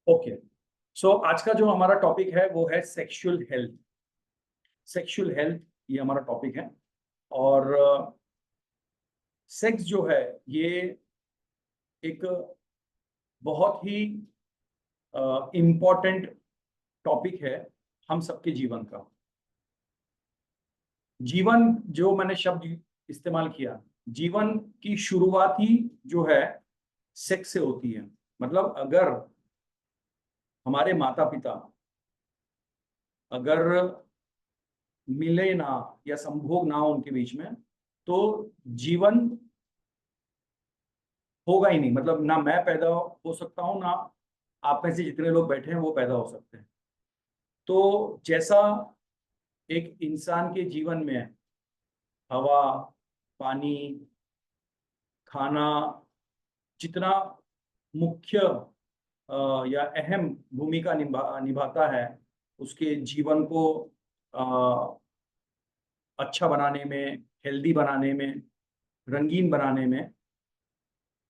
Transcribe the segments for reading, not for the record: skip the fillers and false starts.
Okay. सो आज का जो हमारा टॉपिक है वो है सेक्सुअल हेल्थ। सेक्सुअल हेल्थ ये हमारा टॉपिक है। और सेक्स जो है ये एक बहुत ही इम्पोर्टेंट टॉपिक है हम सबके जीवन का। जीवन जो मैंने शब्द इस्तेमाल किया, जीवन की शुरुआत ही जो है सेक्स से होती है। मतलब अगर हमारे माता पिता अगर मिले ना या संभोग ना हो उनके बीच में, तो जीवन होगा ही नहीं। मतलब ना मैं पैदा हो सकता हूँ, ना आप में से जितने लोग बैठे हैं वो पैदा हो सकते हैं। तो जैसा एक इंसान के जीवन में हवा, पानी, खाना जितना मुख्य या अहम भूमिका निभाता है उसके जीवन को अच्छा बनाने में, हेल्दी बनाने में, रंगीन बनाने में,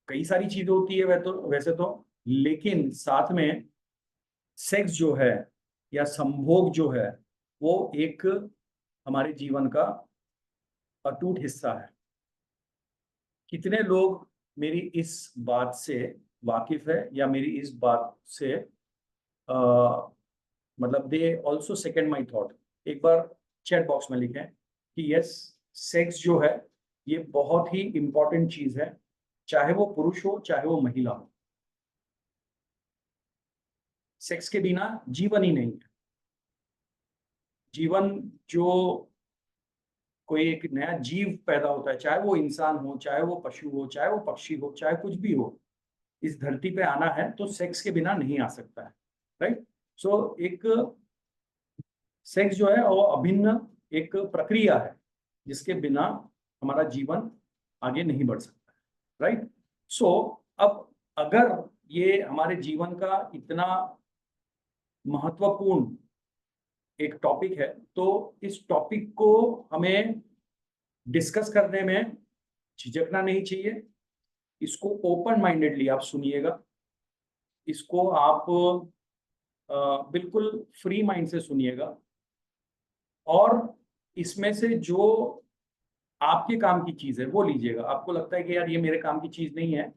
कई सारी चीजें होती है। वैसे तो लेकिन साथ में सेक्स जो है या संभोग जो है वो एक हमारे जीवन का अटूट हिस्सा है। कितने लोग मेरी इस बात से वाकिफ है या मेरी इस बात से मतलब they also second my thought. एक बार चैट बॉक्स में लिखें कि यस, सेक्स जो है ये बहुत ही इंपॉर्टेंट चीज है, चाहे वो पुरुष हो चाहे वो महिला हो। सेक्स के बिना जीवन ही नहीं है। जीवन जो कोई एक नया जीव पैदा होता है, चाहे वो इंसान हो, चाहे वो पशु हो, चाहे वो पक्षी हो, चाहे कुछ भी हो, इस धरती पे आना है तो सेक्स के बिना नहीं आ सकता है। राइट। सो एक सेक्स जो है वो अभिन्न एक प्रक्रिया है जिसके बिना हमारा जीवन आगे नहीं बढ़ सकता है। राइट। सो अब अगर ये हमारे जीवन का इतना महत्वपूर्ण एक टॉपिक है, तो इस टॉपिक को हमें डिस्कस करने में झिझकना नहीं चाहिए। इसको ओपन माइंडेडली आप सुनिएगा। इसको आप बिल्कुल फ्री माइंड से सुनिएगा। और इसमें से जो आपके काम की चीज है वो लीजिएगा। आपको लगता है कि यार ये मेरे काम की चीज नहीं है,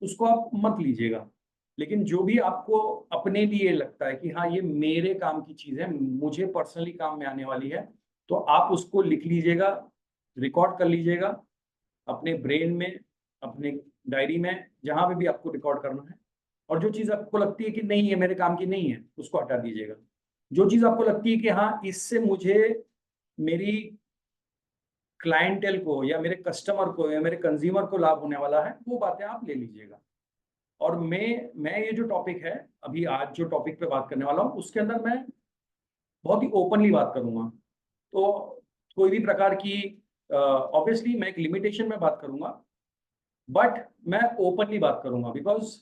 उसको आप मत लीजिएगा। लेकिन जो भी आपको अपने लिए लगता है कि हाँ ये मेरे काम की चीज है, मुझे पर्सनली काम में आने वाली है, तो आप उसको लिख लीजिएगा, रिकॉर्ड कर लीजिएगा अपने ब्रेन में, अपने डायरी में, जहां पे भी आपको रिकॉर्ड करना है। और जो चीज आपको लगती है कि नहीं ये मेरे काम की नहीं है, उसको हटा दीजिएगा। जो चीज आपको लगती है कि हाँ इससे मुझे मेरी क्लाइंटेल को या मेरे कस्टमर को या मेरे कंज्यूमर को लाभ होने वाला है, वो बातें आप ले लीजिएगा। और मैं ये जो टॉपिक है, अभी आज जो टॉपिक पे बात करने वाला हूँ, उसके अंदर मैं बहुत ही ओपनली बात करूंगा। तो कोई भी प्रकार की ऑब्वियसली मैं एक लिमिटेशन में बात करूंगा, बट मैं ओपनली बात करूंगा। बिकॉज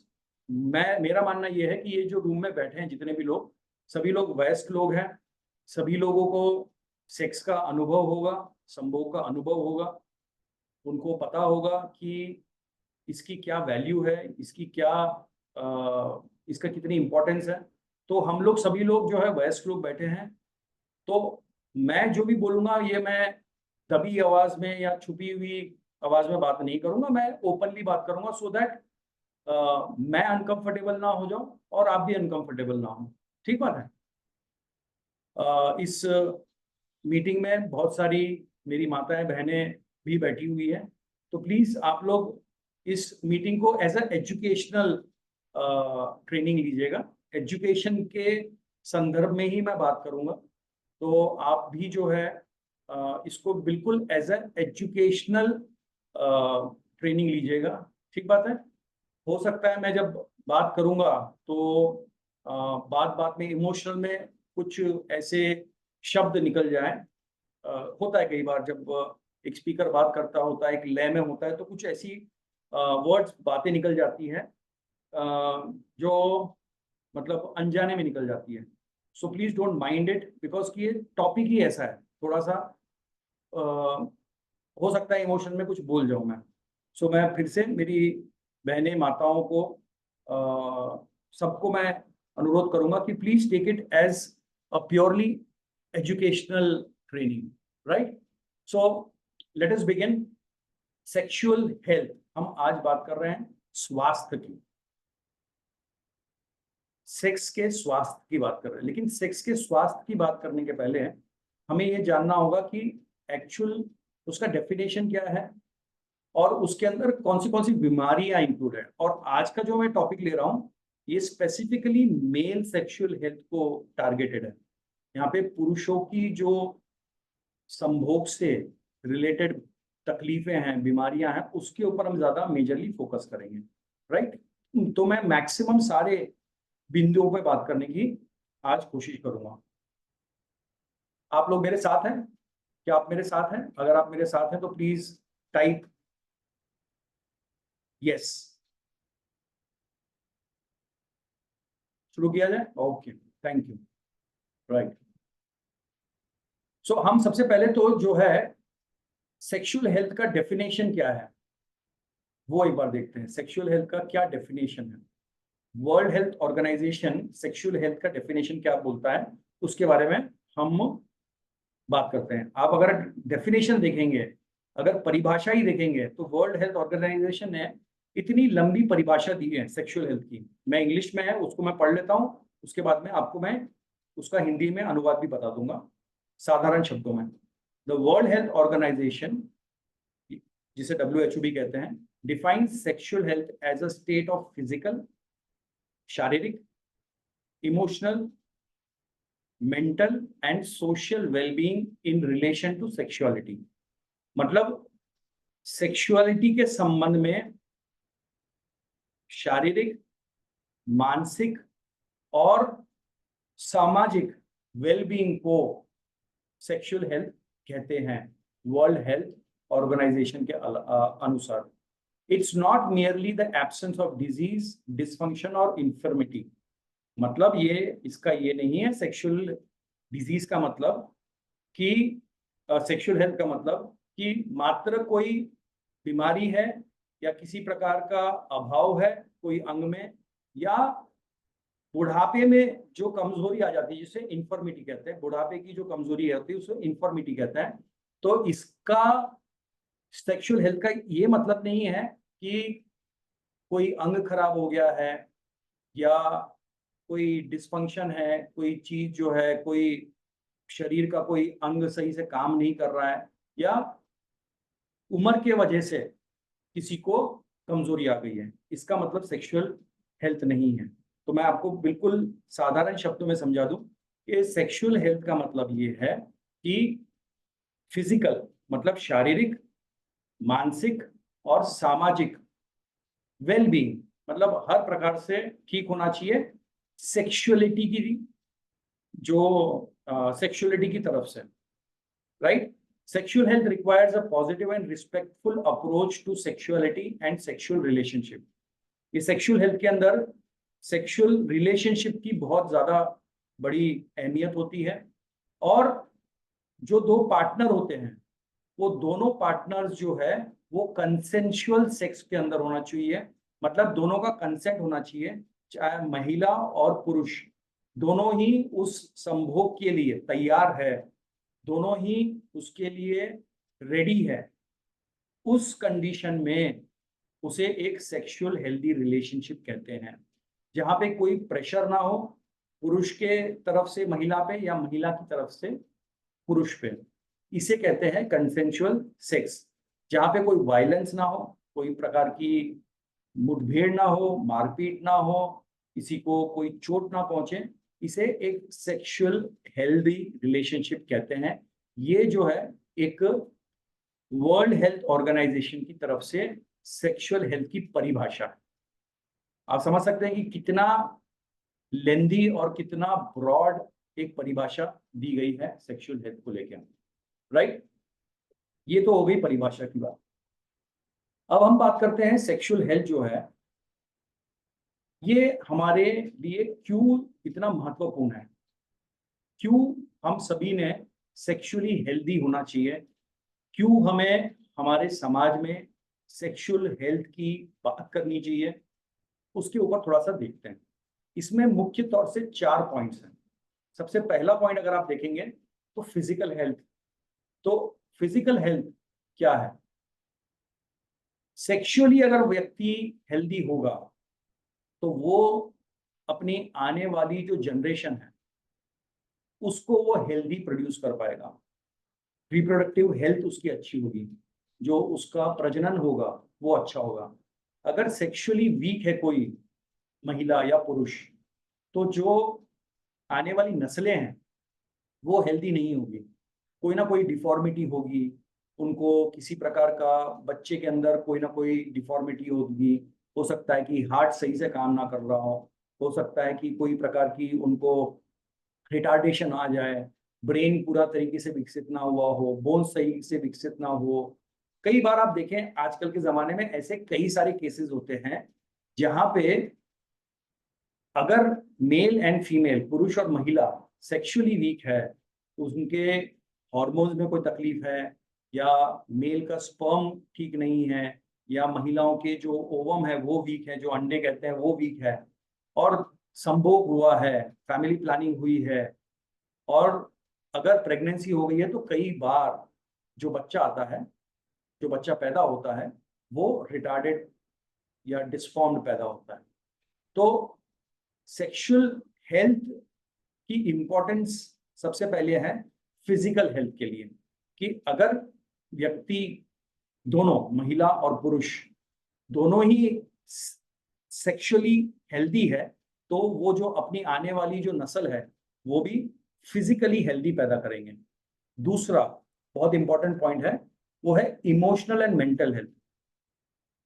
मेरा मानना यह है कि ये जो रूम में बैठे हैं जितने भी लोग, सभी लोग वयस्क लोग हैं। सभी लोगों को सेक्स का अनुभव होगा, संभोग का अनुभव होगा। उनको पता होगा कि इसकी क्या वैल्यू है, इसकी क्या इसका कितनी इंपॉर्टेंस है। तो हम लोग सभी लोग जो है वयस्क लोग बैठे हैं। तो मैं जो भी बोलूंगा ये मैं दबी आवाज में या छुपी हुई आवाज में बात नहीं करूंगा। मैं ओपनली बात करूंगा सो दैट मैं अनकंफर्टेबल ना हो जाऊं और आप भी अनकंफर्टेबल ना हो। ठीक बात है। इस मीटिंग में बहुत सारी मेरी माताएं बहनें भी बैठी हुई है। तो प्लीज आप लोग इस मीटिंग को एज अ एजुकेशनल ट्रेनिंग लीजिएगा। एजुकेशन के संदर्भ में ही मैं बात करूंगा। तो आप भी जो है इसको बिल्कुल एज अ एजुकेशनल ट्रेनिंग लीजिएगा। ठीक बात है। हो सकता है मैं जब बात करूंगा तो बात बात में इमोशनल में कुछ ऐसे शब्द निकल जाए। होता है कई बार जब एक स्पीकर बात करता होता है, एक लय में होता है, तो कुछ ऐसी वर्ड्स बातें निकल जाती हैं जो मतलब अनजाने में निकल जाती है। So please don't mind it, because कि ये टॉपिक ही ऐसा है। थोड़ा सा हो सकता है इमोशन में कुछ बोल जाऊं मैं। सो मैं फिर से मेरी बहनें माताओं को सबको मैं अनुरोध करूंगा कि please take it as a purely educational training, right? So let us begin. Sexual health, हम आज बात कर रहे हैं स्वास्थ्य की, सेक्स के स्वास्थ्य की बात कर रहे हैं। लेकिन सेक्स के स्वास्थ्य की बात करने के पहले हमें ये जानना होगा कि एक्चुअल उसका डेफिनेशन क्या है और उसके अंदर कौन सी बीमारियां इंक्लूड है। और आज का जो मैं टॉपिक ले रहा हूं ये स्पेसिफिकली मेल सेक्सुअल हेल्थ को टारगेटेड है। यहाँ पे पुरुषों की जो संभोग से रिलेटेड तकलीफें हैं, बीमारियां हैं, उसके ऊपर हम ज्यादा मेजरली फोकस करेंगे, राइट? तो मैं मैक्सिमम सारे बिंदुओं पे बात करने की आज कोशिश करूंगा। आप लोग मेरे साथ हैं? क्या आप मेरे साथ हैं? अगर आप मेरे साथ हैं तो प्लीज टाइप यस। शुरू किया जाए? Okay, thank you. राइट, सो हम सबसे पहले तो जो है सेक्सुअल हेल्थ का डेफिनेशन क्या है वो एक बार देखते हैं। सेक्सुअल हेल्थ का क्या डेफिनेशन है? World health Organization sexual health का डेफिनेशन क्या बोलता है उसके बारे में हम बात करते हैं। आप अगर डेफिनेशन देखेंगे, अगर परिभाषा ही देखेंगे, तो वर्ल्ड हेल्थ ऑर्गेनाइजेशन ने इतनी लंबी परिभाषा दी है सेक्सुअल हेल्थ की। मैं इंग्लिश में है उसको मैं पढ़ लेता हूँ, उसके बाद में आपको मैं उसका हिंदी में अनुवाद भी बता दूंगा साधारण शब्दों में। द वर्ल्ड हेल्थ ऑर्गेनाइजेशन, जिसे WHO भी कहते हैं, defines sexual health as a state of physical, शारीरिक, emotional, mental and social wellbeing in relation to sexuality. मतलब सेक्सुअलिटी के संबंध में शारीरिक, मानसिक और सामाजिक वेलबींग को सेक्सुअल हेल्थ कहते हैं वर्ल्ड हेल्थ ऑर्गेनाइजेशन के अनुसार। It's not merely the absence of disease, dysfunction और इंफर्मिटी। मतलब ये इसका ये नहीं है सेक्सुअल डिजीज का मतलब कि सेक्सुअल हेल्थ का मतलब कि मात्र कोई बीमारी है या किसी प्रकार का अभाव है कोई अंग में, या बुढ़ापे में जो कमजोरी आ जाती है जिसे इंफर्मिटी कहते हैं, बुढ़ापे की जो कमजोरी होती है उसे इंफर्मिटी कहते हैं। तो इसका सेक्सुअल हेल्थ का ये मतलब नहीं है कि कोई अंग खराब हो गया है या कोई डिसफंक्शन है, कोई चीज जो है, कोई शरीर का कोई अंग सही से काम नहीं कर रहा है, या उम्र के वजह से किसी को कमजोरी आ गई है। इसका मतलब सेक्सुअल हेल्थ नहीं है। तो मैं आपको बिल्कुल साधारण शब्दों में समझा दूं कि सेक्सुअल हेल्थ का मतलब ये है कि फिजिकल मतलब शारीरिक, मानसिक और सामाजिक वेलबींग मतलब हर प्रकार से ठीक होना चाहिए सेक्सुअलिटी की, जो सेक्सुअलिटी की तरफ से, right? Sexual health requires a positive and respectful approach to sexuality and sexual relationship. ये सेक्सुअल हेल्थ के अंदर सेक्सुअल रिलेशनशिप की बहुत ज्यादा बड़ी अहमियत होती है। और जो दो पार्टनर होते हैं वो दोनों पार्टनर्स जो है वो कंसेंशुअल सेक्स के अंदर होना चाहिए। मतलब दोनों का कंसेंट होना चाहिए, चाहे महिला और पुरुष दोनों ही उस संभोग के लिए तैयार है, दोनों ही उसके लिए रेडी है। उस कंडीशन में उसे एक सेक्सुअल हेल्दी रिलेशनशिप कहते हैं, जहां पे कोई प्रेशर ना हो पुरुष के तरफ से महिला पे या महिला की तरफ से पुरुष पे। इसे कहते हैं कंसेंशुअल सेक्स, जहां पे कोई वायलेंस ना हो, कोई प्रकार की मुठभेड़ ना हो, मारपीट ना हो, किसी को कोई चोट ना पहुंचे। इसे एक सेक्सुअल हेल्दी रिलेशनशिप कहते हैं। ये जो है एक वर्ल्ड हेल्थ ऑर्गेनाइजेशन की तरफ से सेक्सुअल हेल्थ की परिभाषा है। आप समझ सकते हैं कि कितना लेंदी और कितना ब्रॉड एक परिभाषा दी गई है सेक्सुअल हेल्थ को लेकर, राइट? ये तो हो गई परिभाषा की बात। अब हम बात करते हैं सेक्सुअल हेल्थ जो है ये हमारे लिए क्यों इतना महत्वपूर्ण है, क्यों हम सभी ने सेक्सुअली हेल्दी होना चाहिए, क्यों हमें हमारे समाज में सेक्सुअल हेल्थ की बात करनी चाहिए, उसके ऊपर थोड़ा सा देखते हैं। इसमें मुख्य तौर से 4 पॉइंट्स हैं। सबसे पहला पॉइंट अगर आप देखेंगे तो फिजिकल हेल्थ। तो फिजिकल हेल्थ क्या है? सेक्सुअली अगर व्यक्ति हेल्दी होगा तो वो अपनी आने वाली जो जनरेशन है उसको वो हेल्दी प्रोड्यूस कर पाएगा। रिप्रोडक्टिव हेल्थ उसकी अच्छी होगी, जो उसका प्रजनन होगा वो अच्छा होगा। अगर सेक्सुअली वीक है कोई महिला या पुरुष, तो जो आने वाली नस्लें हैं वो हेल्दी नहीं होगी, कोई ना कोई डिफॉर्मिटी होगी, उनको किसी प्रकार का बच्चे के अंदर कोई ना कोई डिफॉर्मिटी होगी। हो सकता है कि हार्ट सही से काम ना कर रहा हो सकता है कि कोई प्रकार की उनको रिटार्डेशन आ जाए, ब्रेन पूरा तरीके से विकसित ना हुआ हो, बोन सही से विकसित ना हो। कई बार आप देखें आजकल के ज़माने में ऐसे कई सारे केसेस होते हैं जहाँ पे अगर मेल एंड फीमेल, पुरुष और महिला सेक्सुअली वीक है, तो उनके हार्मोन्स में कोई तकलीफ है, या मेल का स्पर्म ठीक नहीं है, या महिलाओं के जो ओवम है वो वीक है, जो अंडे कहते हैं वो वीक है, और संभोग हुआ है, फैमिली प्लानिंग हुई है, और अगर प्रेगनेंसी हो गई है, तो कई बार जो बच्चा आता है, जो बच्चा पैदा होता है, वो रिटार्डेड या डिसफॉर्म्ड पैदा होता है। तो सेक्सुअल हेल्थ की इंपॉर्टेंस सबसे पहले है फिजिकल हेल्थ के लिए, कि अगर व्यक्ति, दोनों महिला और पुरुष दोनों ही सेक्सुअली हेल्दी है, तो वो जो अपनी आने वाली जो नस्ल है वो भी फिजिकली हेल्दी पैदा करेंगे। दूसरा बहुत इंपॉर्टेंट पॉइंट है, वो है emotional and mental health.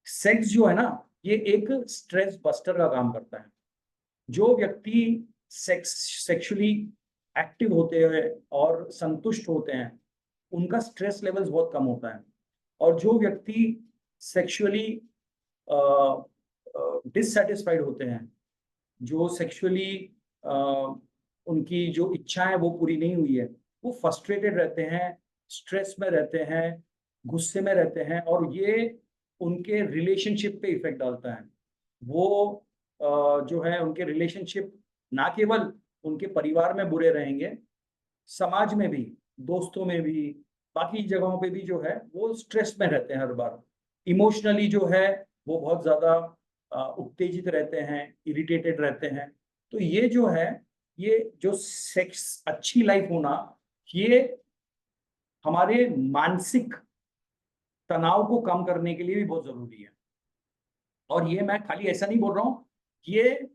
Sex जो है ना, ये एक स्ट्रेस बस्टर का काम करता है। जो व्यक्ति सेक्सुअली एक्टिव होते हैं और संतुष्ट होते हैं, उनका स्ट्रेस लेवल्स बहुत कम होता है। और जो व्यक्ति सेक्सुअली डिससेटिस्फाइड होते हैं, जो सेक्सुअली उनकी जो इच्छा है वो पूरी नहीं हुई है, वो फ्रस्ट्रेटेड रहते हैं, स्ट्रेस में रहते हैं, गुस्से में रहते हैं, और ये उनके रिलेशनशिप पे इफेक्ट डालता है। वो जो है उनके रिलेशनशिप ना केवल उनके परिवार में बुरे रहेंगे, समाज में भी, दोस्तों में भी, बाकी जगहों पे भी जो है वो स्ट्रेस में रहते हैं हर बार। इमोशनली जो है वो बहुत ज़्यादा उत्तेजित रहते हैं, इरिटेटेड रहते हैं। तो ये जो है, ये जो सेक्स अच्छी लाइफ होना, ये हमारे मानसिक तनाव को कम करने के लिए भी बहुत ज़रूरी है। और ये मैं खाली ऐसा नहीं बोल रहा हूँ, ये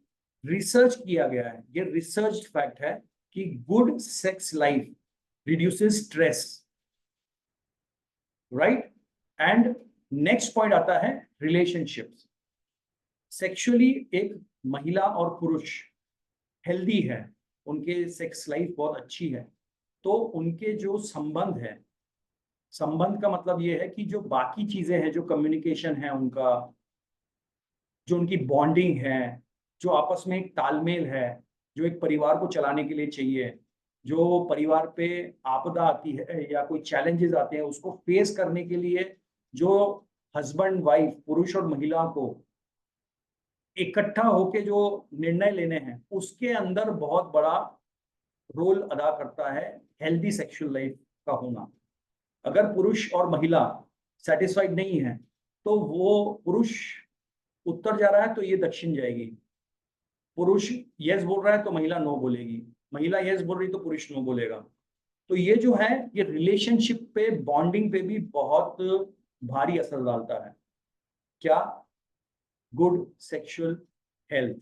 रिसर्च किया गया है, ये रिसर्च फैक्ट है कि good sex life reduces stress, right. And next point आता है रिलेशनशिप्स। सेक्सुअली एक महिला और पुरुष हेल्दी है, उनके सेक्स लाइफ बहुत अच्छी है, तो उनके जो संबंध है, संबंध का मतलब ये है कि जो बाकी चीजें हैं, जो कम्युनिकेशन है उनका, जो उनकी बॉन्डिंग है, जो आपस में एक तालमेल है, जो एक परिवार को चलाने के लिए चाहिए, जो परिवार पे आपदा आती है या कोई चैलेंजेस आते हैं उसको फेस करने के लिए जो हस्बैंड वाइफ, पुरुष और महिला को इकट्ठा होके जो निर्णय लेने हैं, उसके अंदर बहुत बड़ा रोल अदा करता है हेल्दी सेक्सुअल लाइफ का होना। अगर पुरुष और महिला सेटिस्फाइड नहीं है, तो वो पुरुष उत्तर जा रहा है तो ये दक्षिण जाएगी, पुरुष यस बोल रहा है तो महिला नो बोलेगी, महिला यस बोल रही तो पुरुष नो बोलेगा। तो ये जो है, ये रिलेशनशिप पे, बॉन्डिंग पे भी बहुत भारी असर डालता है। क्या? Good sexual health.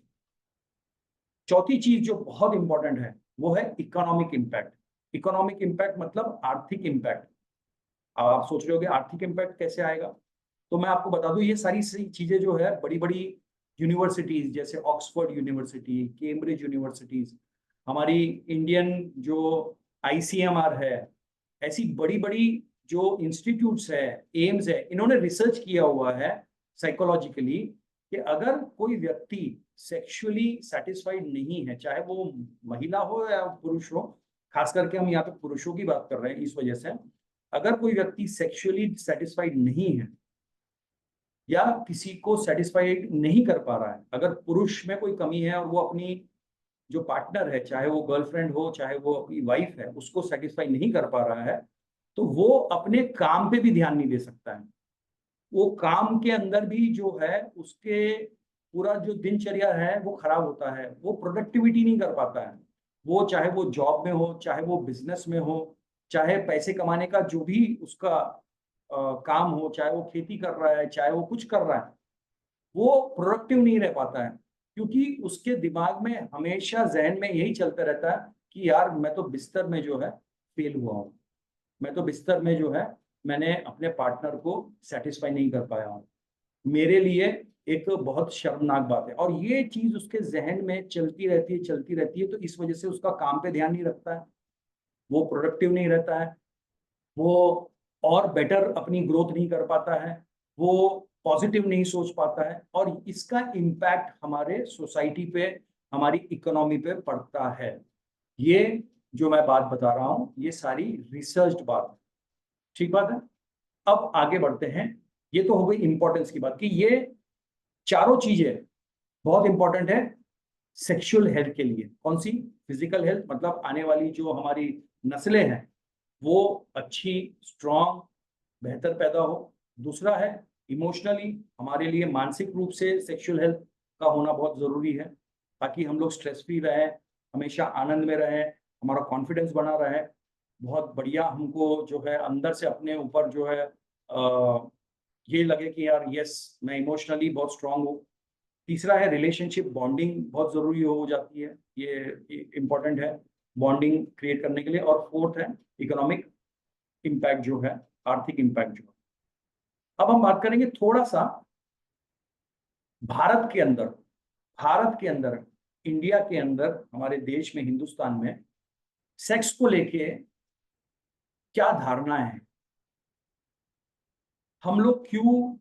चौथी चीज जो बहुत इंपॉर्टेंट है वो है इकोनॉमिक इम्पैक्ट। इकोनॉमिक इम्पैक्ट मतलब आर्थिक इम्पैक्ट। अब आप सोच रहे हो कि आर्थिक इम्पैक्ट कैसे आएगा, तो मैं आपको बता दूं, ये सारी चीजें जो है बड़ी बड़ी यूनिवर्सिटीज जैसे ऑक्सफोर्ड यूनिवर्सिटी, कैम्ब्रिज यूनिवर्सिटीज, हमारी इंडियन जो आईसीएमआर है, ऐसी बड़ी बड़ी जो इंस्टीट्यूट्स है, एम्स है, इन्होंने रिसर्च किया हुआ है साइकोलॉजिकली कि अगर कोई व्यक्ति सेक्सुअली सेटिस्फाइड नहीं है, चाहे वो महिला हो या पुरुष हो, खास करके हम यहाँ पे पुरुषों की बात कर रहे हैं इस वजह से, अगर कोई व्यक्ति सेक्सुअली सेटिस्फाइड नहीं है या किसी को सेटिस्फाइड नहीं कर पा रहा है, अगर पुरुष में कोई कमी है और वो अपनी जो पार्टनर है, चाहे वो गर्लफ्रेंड हो चाहे वो अपनी वाइफ है, उसको सेटिस्फाई नहीं कर पा रहा है, तो वो अपने काम पे भी ध्यान नहीं दे सकता है। वो काम के अंदर भी जो है उसके पूरा जो दिनचर्या है वो खराब होता है, वो प्रोडक्टिविटी नहीं कर पाता है। वो चाहे वो जॉब में हो, चाहे वो बिजनेस में हो, चाहे पैसे कमाने का जो भी उसका काम हो, चाहे वो खेती कर रहा है, चाहे वो कुछ कर रहा है, वो प्रोडक्टिव नहीं रह पाता है, क्योंकि उसके दिमाग में हमेशा जहन में यही चलता रहता है कि यार मैं तो बिस्तर में जो है फेल हुआ हूँ, मैं तो बिस्तर में जो है मैंने अपने पार्टनर को सेटिस्फाई नहीं कर पाया हूँ, मेरे लिए एक बहुत शर्मनाक बात है। और ये चीज उसके जहन में चलती रहती है, तो इस वजह से उसका काम पे ध्यान नहीं रखता है, वो प्रोडक्टिव नहीं रहता है, वो और बेटर अपनी ग्रोथ नहीं कर पाता है, वो पॉजिटिव नहीं सोच पाता है, और इसका इम्पैक्ट हमारे सोसाइटी पे, हमारी इकोनॉमी पे पड़ता है। ये जो मैं बात बता रहा हूँ ये सारी रिसर्च्ड बात है, ठीक बात है। अब आगे बढ़ते हैं। ये तो हो गई इंपॉर्टेंस की बात कि ये चारों चीजें बहुत इंपॉर्टेंट है सेक्सुअल हेल्थ के लिए। कौन सी? फिजिकल हेल्थ, मतलब आने वाली जो हमारी नस्लें हैं वो अच्छी, स्ट्रांग, बेहतर पैदा हो। दूसरा है इमोशनली, हमारे लिए मानसिक रूप से सेक्सुअल हेल्थ का होना बहुत जरूरी है, ताकि हम लोग स्ट्रेस फ्री रहें, हमेशा आनंद में रहें, हमारा कॉन्फिडेंस बना रहे, बहुत बढ़िया हमको जो है अंदर से अपने ऊपर जो है ये लगे कि यार यस मैं इमोशनली बहुत स्ट्रांग हूँ। तीसरा है रिलेशनशिप बॉन्डिंग, बहुत जरूरी हो जाती है, ये इम्पोर्टेंट है बॉन्डिंग क्रिएट करने के लिए। और फोर्थ है इकोनॉमिक इम्पैक्ट जो है, आर्थिक इम्पैक्ट जो है। अब हम बात करेंगे थोड़ा सा भारत के अंदर, भारत के अंदर, इंडिया के अंदर, हमारे देश में, हिंदुस्तान में सेक्स को लेके क्या धारणाएं हैं, हम लोग क्यों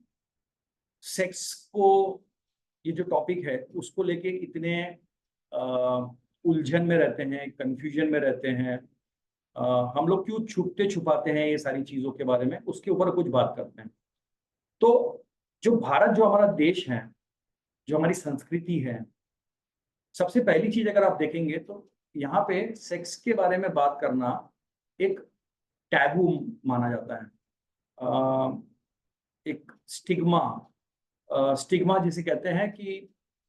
सेक्स को, ये जो टॉपिक है उसको लेके इतने उलझन में रहते हैं, कंफ्यूजन में रहते हैं, हम लोग क्यों छुपते छुपाते हैं ये सारी चीजों के बारे में, उसके ऊपर कुछ बात करते हैं। तो जो भारत, जो हमारा देश है, जो हमारी संस्कृति है, सबसे पहली चीज अगर आप देखेंगे तो यहाँ पे सेक्स के बारे में बात करना एक टैबू माना जाता है, एक स्टिग्मा, स्टिग्मा जिसे कहते हैं कि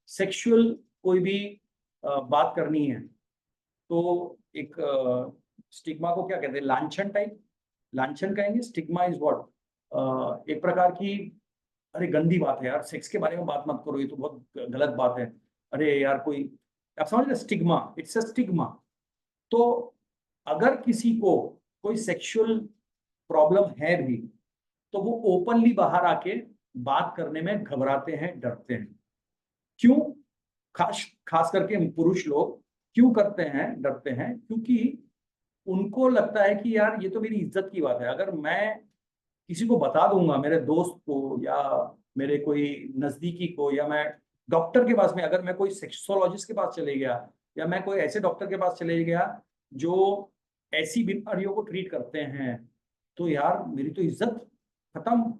सेक्सुअल कोई भी बात करनी है तो एक स्टिग्मा को क्या कहते हैं, लांछन टाइप, लांछन कहेंगे। स्टिग्मा इज व्हाट, एक प्रकार की, अरे गंदी बात है यार, सेक्स के बारे में बात मत करो, ये तो बहुत गलत बात है, अरे यार कोई, आप समझ रहे, स्टिग्मा, इट्स अ स्टिग्मा। तो अगर किसी को कोई सेक्सुअल प्रॉब्लम है भी तो वो ओपनली बाहर आके बात करने में घबराते हैं, डरते हैं। क्यों? खास खास करके पुरुष लोग क्यों करते हैं, डरते हैं? क्योंकि उनको लगता है कि यार ये तो मेरी इज्जत की बात है, अगर मैं किसी को बता दूंगा, मेरे दोस्त को या मेरे कोई नजदीकी को, या मैं डॉक्टर के पास में, अगर मैं कोई सेक्सोलॉजिस्ट के पास चले गया, या मैं कोई ऐसे डॉक्टर के पास चले गया जो ऐसी बीमारियों को ट्रीट करते हैं, तो यार मेरी तो इज्जत खत्म,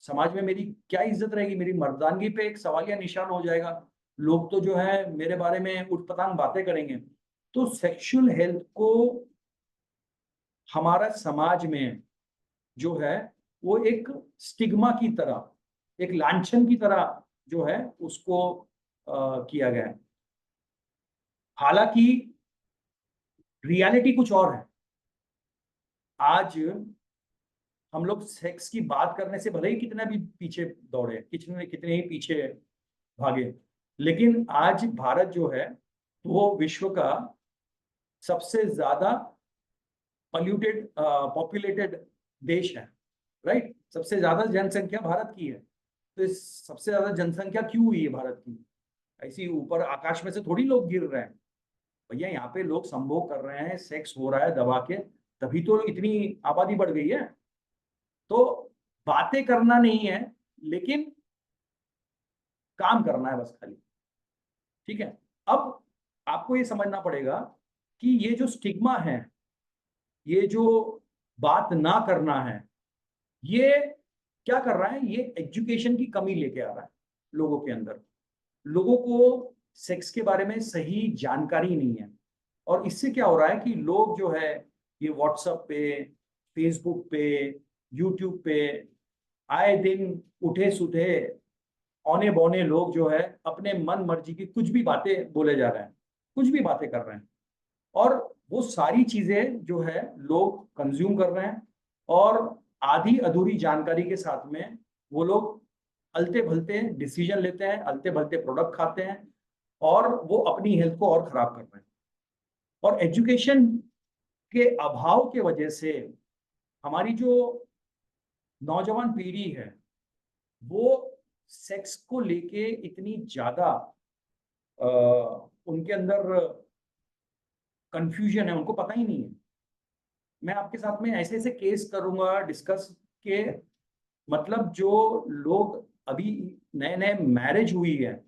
समाज में मेरी क्या इज्जत रहेगी, मेरी मर्दानगी पे एक सवालिया निशान हो जाएगा, लोग तो जो है मेरे बारे में उटपटांग बातें करेंगे। तो सेक्सुअल हेल्थ को हमारा समाज में जो है वो एक स्टिग्मा की तरह, एक लांछन की तरह जो है उसको किया गया है। हालांकि रियलिटी कुछ और है। आज हम लोग सेक्स की बात करने से भले ही कितना भी पीछे दौड़े, कितने कितने ही पीछे भागे, लेकिन आज भारत जो है वो विश्व का सबसे ज्यादा पॉल्यूटेड पॉपुलेटेड देश है, राइट? सबसे ज्यादा जनसंख्या भारत की है। तो इस सबसे ज्यादा जनसंख्या क्यों हुई है भारत की? ऐसी ऊपर आकाश में से थोड़ी लोग गिर रहे हैं भैया, यहाँ पे लोग संभोग कर रहे हैं, सेक्स हो रहा है दबा के, तभी तो इतनी आबादी बढ़ गई है। तो बातें करना नहीं है, लेकिन काम करना है बस खाली, ठीक है। अब आपको ये समझना पड़ेगा कि ये जो स्टिग्मा है, ये जो बात ना करना है, ये क्या कर रहा है, ये एजुकेशन की कमी लेके आ रहा है लोगों के अंदर। लोगों को सेक्स के बारे में सही जानकारी नहीं है, और इससे क्या हो रहा है कि लोग जो है ये व्हाट्सएप पे, फेसबुक पे, यूट्यूब पे आए दिन उठे सुठे औने बौने लोग जो है अपने मन मर्जी की कुछ भी बातें बोले जा रहे हैं, कुछ भी बातें कर रहे हैं, और वो सारी चीजें जो है लोग कंज्यूम कर रहे हैं, और आधी अधूरी जानकारी के साथ में वो लोग अलते भलते डिसीजन लेते हैं, अलते भलते प्रोडक्ट खाते हैं, और वो अपनी हेल्थ को और खराब कर रहे हैं। और एजुकेशन के अभाव के वजह से हमारी जो नौजवान पीढ़ी है वो सेक्स को लेके इतनी ज्यादा उनके अंदर कंफ्यूजन है, उनको पता ही नहीं है। मैं आपके साथ में ऐसे ऐसे केस करूंगा डिस्कस के, मतलब जो लोग अभी नए नए मैरिज हुई है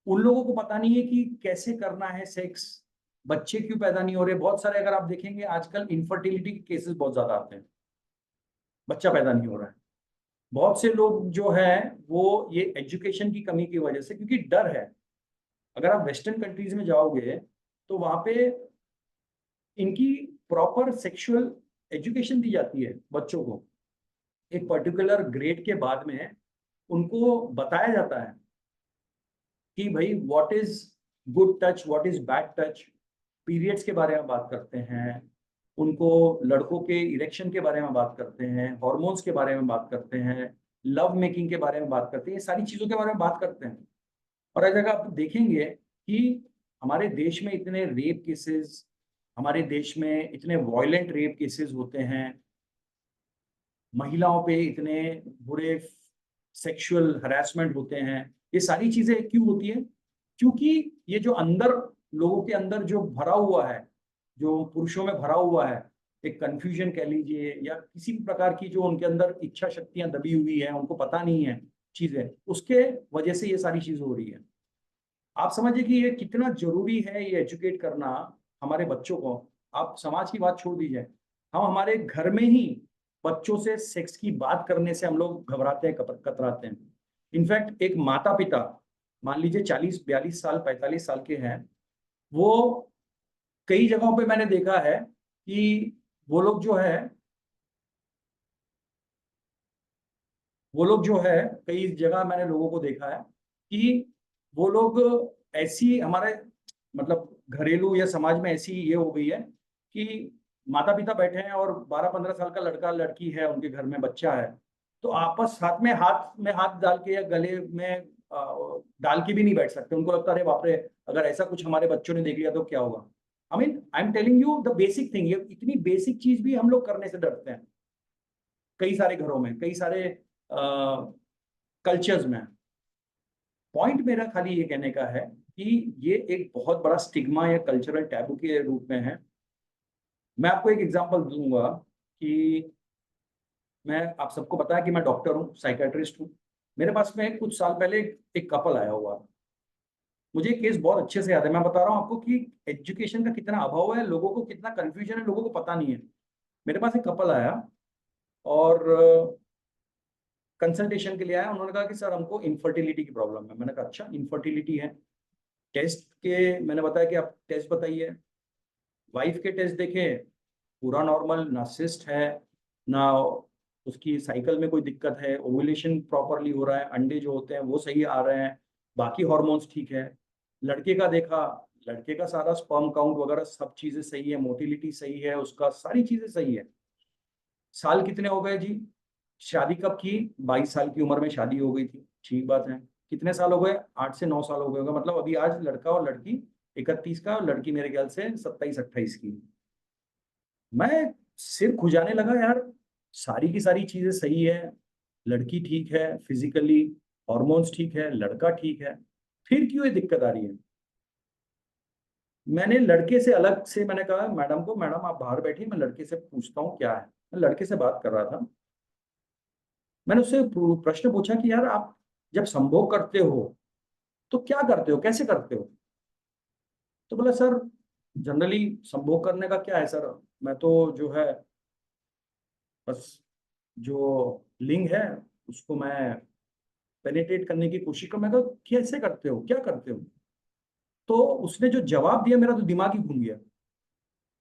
उन लोगों को पता नहीं है कि कैसे करना है सेक्स, बच्चे क्यों पैदा नहीं हो रहे। बहुत सारे अगर आप देखेंगे आजकल इनफर्टिलिटी के केसेस बहुत ज्यादा आते हैं, बच्चा पैदा नहीं हो रहा है। बहुत से लोग जो है वो ये एजुकेशन की कमी की वजह से, क्योंकि डर है। अगर आप वेस्टर्न कंट्रीज में जाओगे तो वहां पे इनकी प्रॉपर सेक्सुअल एजुकेशन दी जाती है बच्चों को। एक पर्टिकुलर ग्रेड के बाद में उनको बताया जाता है कि भाई what is good touch, what is bad touch. Periods के बारे में बात करते हैं उनको, लड़कों के इरेक्शन के बारे में बात करते हैं, हॉर्मोन्स के बारे में बात करते हैं, लव मेकिंग के बारे में बात करते हैं, ये सारी चीजों के बारे में बात करते हैं। और अगर आप देखेंगे कि हमारे देश में इतने रेप केसेस, हमारे देश में इतने वायलेंट रेप केसेस होते हैं, महिलाओं पे इतने बुरे सेक्सुअल हरासमेंट होते हैं, ये सारी चीजें क्यों होती है? क्योंकि ये जो अंदर लोगों के अंदर जो भरा हुआ है, जो पुरुषों में भरा हुआ है, एक कंफ्यूजन कह लीजिए, या किसी भी प्रकार की जो उनके अंदर इच्छा शक्तियां दबी हुई है, उनको पता नहीं है चीजें, उसके वजह से ये सारी चीजें हो रही है। आप समझिए कि ये कितना जरूरी है ये एजुकेट करना हमारे बच्चों को। आप समाज की बात छोड़ दीजिए, हम हमारे घर में ही बच्चों से सेक्स की बात करने से हम लोग घबराते हैं, कतराते हैं। इनफैक्ट एक माता पिता मान लीजिए 40 42 साल 45 साल के हैं, वो कई जगहों पे मैंने देखा है कि वो लोग जो है वो लोग जो है कई जगह मैंने लोगों को देखा है कि वो लोग ऐसी हमारे मतलब घरेलू या समाज में ऐसी ये हो गई है कि माता पिता बैठे हैं और 12 15 साल का लड़का लड़की है उनके घर में, बच्चा है, तो आपस हाथ में हाथ डाल के या गले में डाल के भी नहीं बैठ सकते। उनको लगता है अरे बाप रे, अगर ऐसा कुछ हमारे बच्चों ने देख लिया तो क्या होगा। I am telling you the basic thing, ये इतनी बेसिक चीज भी हम लोग करने से डरते हैं कई सारे घरों में, कई सारे कल्चर्स में। पॉइंट मेरा खाली ये कहने का है कि ये एक बहुत बड़ा स्टिग्मा या कल्चरल टैबू के रूप में है। मैं आपको एक एग्जांपल दूंगा कि मैं, आप सबको पता है कि मैं डॉक्टर हूँ, साइकेट्रिस्ट हूँ। मेरे पास में कुछ साल पहले एक कपल आया हुआ। मुझे केस बहुत अच्छे से याद है। मैं बता रहा हूँ आपको कि एजुकेशन का कितना अभाव है, लोगों को कितना कंफ्यूजन है, लोगों को पता नहीं है। मेरे पास एक कपल आया और कंसल्टेशन के लिए आया। उन्होंने कहा कि सर हमको इनफर्टिलिटी की प्रॉब्लम है। मैंने कहा अच्छा इनफर्टिलिटी है, टेस्ट के मैंने बताया कि आप टेस्ट बताइए। वाइफ के टेस्ट देखे, पूरा नॉर्मल, ना सिस्ट है ना उसकी साइकिल में कोई दिक्कत है, ओव्यूलेशन प्रॉपरली हो रहा है, अंडे जो होते हैं वो सही आ रहे हैं, बाकी हॉर्मोन्स ठीक है। लड़के का देखा, लड़के का सारा स्पर्म काउंट वगैरह सब चीजें सही है, मोटिलिटी सही है, उसका सारी चीजें सही है। साल कितने हो गए जी? शादी कब की? 22 साल की उम्र में शादी हो गई थी, ठीक बात है। कितने साल हो गए? 8 से 9 साल हो गए होगा। मतलब अभी आज लड़का और लड़की 31 का, और लड़की मेरे ख्याल से 27 28 की। मैं सिर खुजाने लगा यार, सारी की सारी चीजें सही है, लड़की ठीक है फिजिकली, हॉर्मोन्स ठीक है, लड़का ठीक है, फिर क्यों ये दिक्कत आ रही है? मैंने लड़के से अलग से मैंने कहा मैडम को, मैडम आप बाहर बैठिए, मैं लड़के से पूछता हूँ क्या है। मैं लड़के से बात कर रहा था। मैंने उससे प्रश्न पूछा कि यार आप जब संभोग करते हो तो क्या करते हो, कैसे करते हो? तो बोला सर जनरली संभोग करने का क्या है सर, मैं तो जो है बस जो लिंग है उसको मैं पेनिट्रेट करने की कोशिश कर, मैं कहा कैसे करते हो, क्या करते हो? तो उसने जो जवाब दिया, मेरा तो दिमाग ही घूम गया।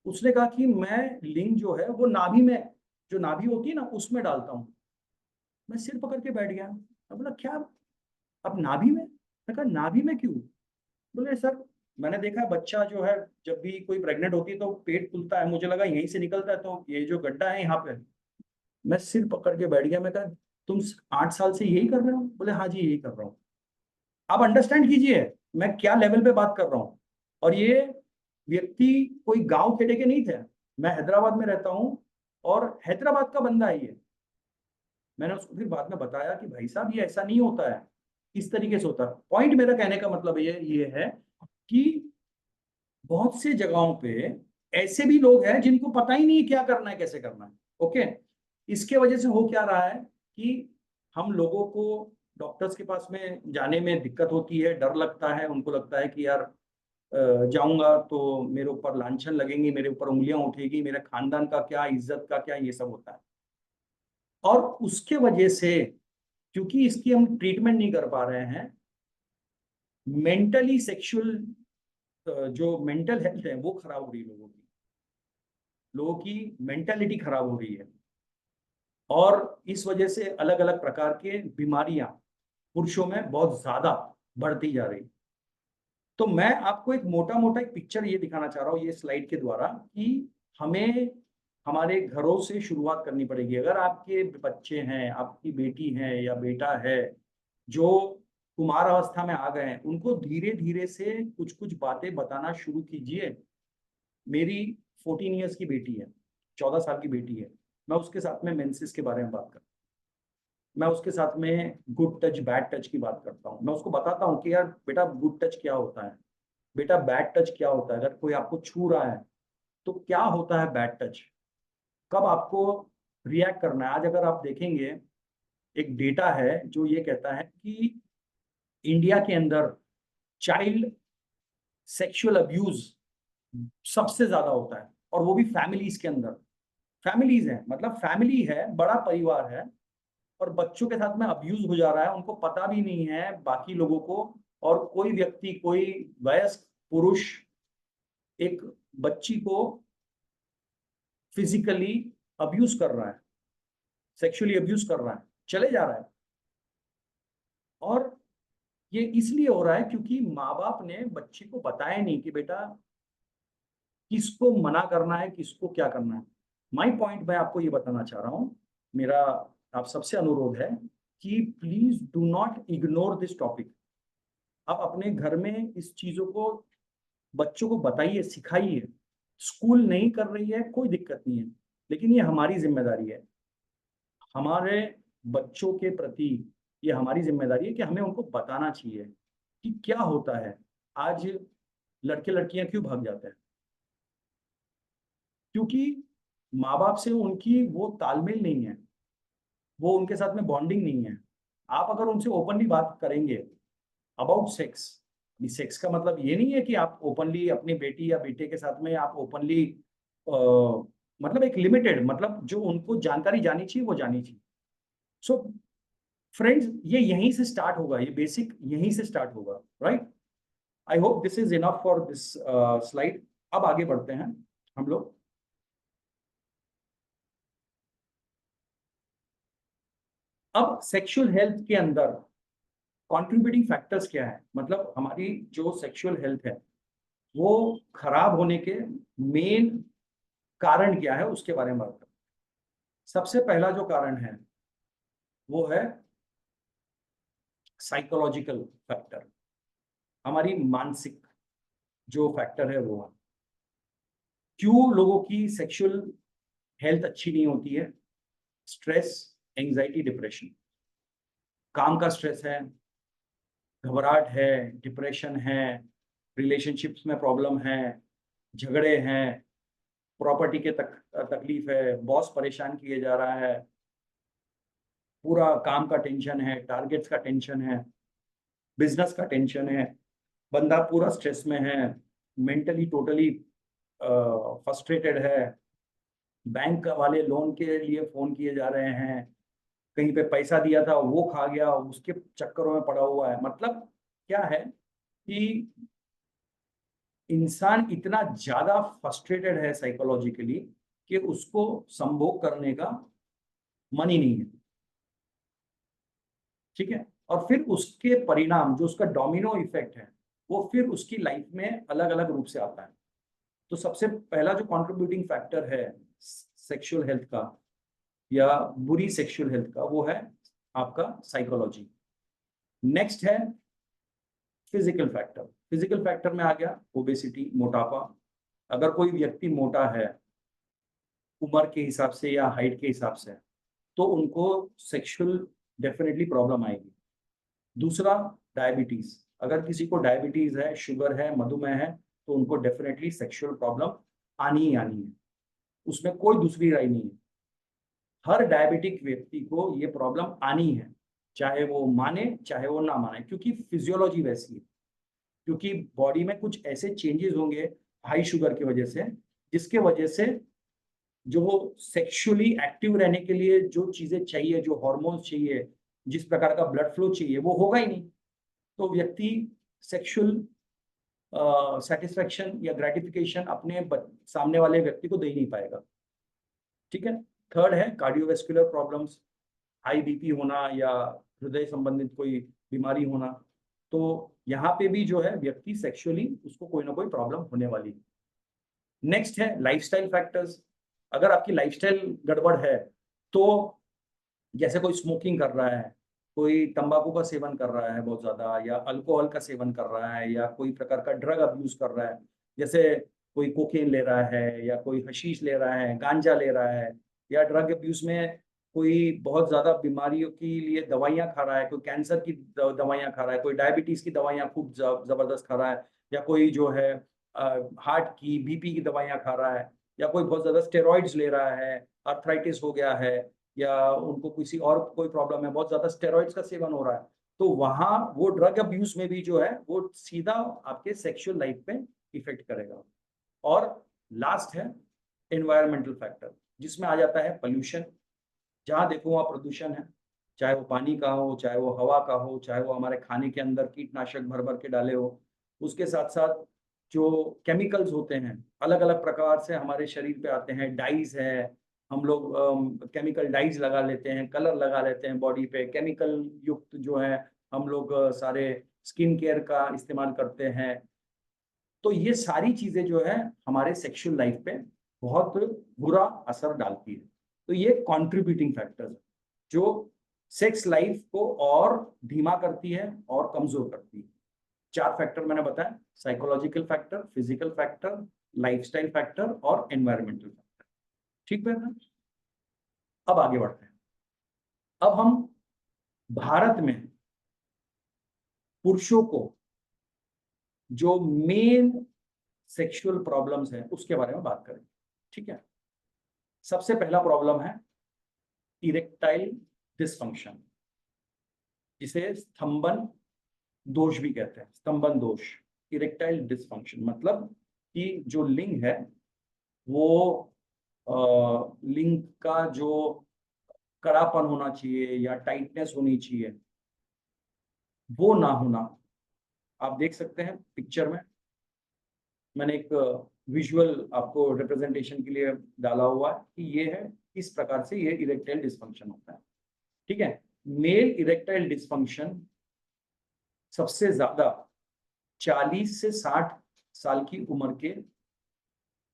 उसने कहा कि मैं लिंग जो है वो नाभि में, जो नाभि होती है ना उसमें डालता हूँ। मैं सिर पकड़ के बैठ गया। मैं बोला क्या, अब नाभि में? मैं कहा नाभि में क्यों? बोले सर, मैंने देखा है बच्चा जो है जब भी कोई प्रेग्नेंट होती है तो पेट फूलता है, मुझे लगा यहीं से निकलता है, तो ये जो गड्ढा है यहाँ पे। मैं सिर पकड़ के बैठ गया। मैं कहा तुम 8 साल से यही कर रहे हो? बोले हाँ जी यही कर रहा हूँ। आप अंडरस्टैंड कीजिए मैं क्या लेवल पे बात कर रहा हूँ। और ये व्यक्ति कोई गांव खेड़े के नहीं थे। मैं हैदराबाद में रहता हूँ और हैदराबाद का बंदा है ये। मैंने उसको फिर बाद में बताया कि भाई साहब ये ऐसा नहीं होता है, इस तरीके से होता है। पॉइंट मेरा कहने का मतलब ये है कि बहुत से जगहों पे ऐसे भी लोग हैं जिनको पता ही नहीं है क्या करना है, कैसे करना है। ओके, इसके वजह से हो क्या रहा है कि हम लोगों को डॉक्टर्स के पास में जाने में दिक्कत होती है, डर लगता है, उनको लगता है कि यार जाऊंगा तो मेरे ऊपर लांछन लगेंगी, मेरे ऊपर उंगलियां उठेगी, मेरे खानदान का क्या, इज्जत का क्या, ये सब होता है। और उसके वजह से क्योंकि इसकी हम ट्रीटमेंट नहीं कर पा रहे हैं, मेंटली सेक्सुअल जो मेंटल हेल्थ है वो खराब हो रही है लोगों की। लोगों की मेंटालिटी खराब हो रही है और इस वजह से अलग अलग प्रकार के बीमारियां पुरुषों में बहुत ज्यादा बढ़ती जा रही। तो मैं आपको एक मोटा मोटा एक पिक्चर ये दिखाना चाह रहा हूँ ये स्लाइड के द्वारा कि हमें हमारे घरों से शुरुआत करनी पड़ेगी। अगर आपके बच्चे हैं, आपकी बेटी है या बेटा है जो कुमार अवस्था में आ गए हैं, उनको धीरे धीरे से कुछ कुछ बातें बताना शुरू कीजिए। मेरी 14 ईयर्स की बेटी है, 14 साल की बेटी है। मैं उसके साथ में मेंसेस के बारे में बात करता हूँ, मैं उसके साथ में गुड टच बैड टच की बात करता हूँ। मैं उसको बताता हूँ कि यार बेटा गुड टच क्या होता है, बेटा बैड टच क्या होता है, अगर कोई आपको छू रहा है तो क्या होता है बैड टच, कब आपको रिएक्ट करना है। आज अगर आप देखेंगे एक डेटा है जो ये कहता है कि इंडिया के अंदर चाइल्ड सेक्सुअल अब्यूज सबसे ज्यादा होता है, और वो भी फैमिलीज के अंदर। फैमिलीज हैं, मतलब फैमिली है, बड़ा परिवार है, और बच्चों के साथ में अब्यूज हो जा रहा है, उनको पता भी नहीं है बाकी लोगों को। और कोई व्यक्ति, कोई वयस्क पुरुष एक बच्ची को फिजिकली अब्यूज कर रहा है, सेक्सुअली अब्यूज कर रहा है, चले जा रहा है। और ये इसलिए हो रहा है क्योंकि माँ बाप ने बच्चे को बताया नहीं कि बेटा किसको मना करना है, किसको क्या करना है। माई पॉइंट मैं आपको ये बताना चाह रहा हूँ, मेरा आप सबसे अनुरोध है कि please do not ignore this topic. आप अपने घर में इस चीजों को बच्चों को बताइए, सिखाइए। स्कूल नहीं कर रही है कोई दिक्कत नहीं है, लेकिन ये हमारी जिम्मेदारी है। हमारे बच्चों के प्रति ये हमारी जिम्मेदारी है कि हमें उनको बताना चाहिए कि क्या होता है। आज लड़के लड़कियां क्यों भाग जाते हैं? क्योंकि माँ बाप से उनकी वो तालमेल नहीं है, वो उनके साथ में बॉन्डिंग नहीं है। आप अगर उनसे ओपनली बात करेंगे अबाउट सेक्स, सेक्स का मतलब ये नहीं है कि आप ओपनली अपनी बेटी या बेटे के साथ में आप ओपनली, मतलब एक लिमिटेड, मतलब जो उनको जानकारी जानी चाहिए वो जानी चाहिए। सो फ्रेंड्स, ये यहीं से स्टार्ट होगा, ये बेसिक यहीं से स्टार्ट होगा, right? I hope this is enough for this slide. अब आगे बढ़ते हैं हम लोग। अब सेक्सुअल हेल्थ के अंदर कंट्रीब्यूटिंग फैक्टर्स क्या है, मतलब हमारी जो सेक्सुअल हेल्थ है वो खराब होने के मेन कारण क्या है उसके बारे में बात करें। सबसे पहला जो कारण है वो है साइकोलॉजिकल फैक्टर, हमारी मानसिक जो फैक्टर है वो है। क्यों लोगों की सेक्सुअल हेल्थ अच्छी नहीं होती है? Stress, anxiety, depression. काम का स्ट्रेस है, घबराहट है, डिप्रेशन है, रिलेशनशिप्स में प्रॉब्लम है, झगड़े हैं, प्रॉपर्टी के तकलीफ है, बॉस परेशान किए जा रहा है, पूरा काम का टेंशन है, टारगेट्स का टेंशन है, बिजनेस का टेंशन है, बंदा पूरा स्ट्रेस में है, मेंटली टोटली फ्रस्ट्रेटेड है, बैंक वाले लोन के लिए फोन किए जा रहे हैं, कहीं पे पैसा दिया था वो खा गया, उसके चक्करों में पड़ा हुआ है। मतलब क्या है कि इंसान इतना ज्यादा फ्रस्ट्रेटेड है साइकोलॉजिकली कि उसको संभोग करने का मन ही नहीं है। ठीक है, और फिर उसके परिणाम जो उसका डोमिनो इफेक्ट है वो फिर उसकी लाइफ में अलग अलग रूप से आता है। तो सबसे पहला जो कंट्रीब्यूटिंग फैक्टर है सेक्सुअल हेल्थ का या बुरी सेक्सुअल हेल्थ का, वो है आपका साइकोलॉजी। नेक्स्ट है फिजिकल फैक्टर। फिजिकल फैक्टर में आ गया ओबेसिटी, मोटापा। अगर कोई व्यक्ति मोटा है उम्र के हिसाब से या हाइट के हिसाब से, तो उनको सेक्सुअल डेफिनेटली प्रॉब्लम आएगी। दूसरा, डायबिटीज। अगर किसी को डायबिटीज है, शुगर है, मधुमेह है, तो उनको डेफिनेटली सेक्सुअल प्रॉब्लम आनी ही आनी है, उसमें कोई दूसरी राय नहीं है। हर डायबिटिक व्यक्ति को ये प्रॉब्लम आनी है, चाहे वो माने चाहे वो ना माने, क्योंकि फिजियोलॉजी वैसी है। क्योंकि बॉडी में कुछ ऐसे चेंजेस होंगे हाई शुगर की वजह से, जिसके वजह से जो वो सेक्सुअली एक्टिव रहने के लिए जो चीजें चाहिए, जो हॉर्मोन्स चाहिए, जिस प्रकार का ब्लड फ्लो चाहिए, वो होगा ही नहीं। तो व्यक्ति सेक्सुअल सेटिस्फेक्शन या ग्रेटिफिकेशन अपने सामने वाले व्यक्ति को दे ही नहीं पाएगा। ठीक है। थर्ड है कार्डियोवेस्कुलर प्रॉब्लम्स, हाई बीपी होना या हृदय संबंधित कोई बीमारी होना। तो यहाँ पे भी जो है व्यक्ति सेक्सुअली उसको कोई ना कोई प्रॉब्लम होने वाली है। नेक्स्ट है लाइफस्टाइल फैक्टर्स। अगर आपकी लाइफस्टाइल गड़बड़ है, तो जैसे कोई स्मोकिंग कर रहा है, कोई तंबाकू का सेवन कर रहा है बहुत ज्यादा, या अल्कोहल का सेवन कर रहा है, या कोई प्रकार का ड्रग अब्यूज कर रहा है, जैसे कोई कोकेन ले रहा है, या कोई हशीश ले रहा है, गांजा ले रहा है, या ड्रग अब्यूज में कोई बहुत ज्यादा बीमारियों के लिए दवाइयां खा रहा है, कोई कैंसर की दवाइयां खा रहा है, कोई डायबिटीज की दवाइयां खूब जबरदस्त खा रहा है, या कोई जो है हार्ट की, बीपी की दवाइयां खा रहा है, या कोई बहुत ज्यादा स्टेरॉइड्स ले रहा है, अर्थराइटिस हो गया है, या उनको किसी और कोई प्रॉब्लम है, बहुत ज्यादा स्टेरॉइड्स का सेवन हो रहा है, तो वहां वो ड्रग अब्यूज में भी जो है वो सीधा आपके सेक्सुअल लाइफ पे इफेक्ट करेगा। और लास्ट है एनवायरमेंटल फैक्टर, जिसमें आ जाता है पोल्यूशन। जहां देखो वहां प्रदूषण है, चाहे वो पानी का हो, चाहे वो हवा का हो, चाहे वो हमारे खाने के अंदर कीटनाशक भर भर के डाले हो। उसके साथ साथ जो केमिकल्स होते हैं अलग अलग प्रकार से हमारे शरीर पे आते हैं, डाइज है, हम लोग केमिकल डाइज लगा लेते हैं, कलर लगा लेते हैं बॉडी पे, केमिकल युक्त जो है हम लोग सारे स्किन केयर का इस्तेमाल करते हैं। तो ये सारी चीजें जो है हमारे सेक्सुअल लाइफ पे बहुत बुरा असर डालती है। तो ये कंट्रीब्यूटिंग फैक्टर्स जो सेक्स लाइफ को और धीमा करती है और कमजोर करती है। 4 फैक्टर मैंने बताया, psychological factor, physical factor, lifestyle factor और एनवायरमेंटल फैक्टर। ठीक है। अब आगे बढ़ते हैं। अब हम भारत में पुरुषों को जो मेन सेक्सुअल प्रॉब्लम्स हैं उसके बारे में बात करेंगे। ठीक है। सबसे पहला प्रॉब्लम है इरेक्टाइल डिसफंक्शन, जिसे स्तंभन दोष भी कहते हैं। स्तंभन दोष, इरेक्टाइल डिसफंक्शन मतलब कि जो लिंग है वो लिंग का जो कड़ापन होना चाहिए या टाइटनेस होनी चाहिए, वो ना होना। आप देख सकते हैं पिक्चर में, मैंने एक विजुअल आपको रिप्रेजेंटेशन के लिए डाला हुआ है कि ये है, इस प्रकार से ये इरेक्टाइल डिसफंक्शन होता है। ठीक है। मेल इरेक्टाइल डिसफंक्शन सबसे ज्यादा 40 से 60 साल की उम्र के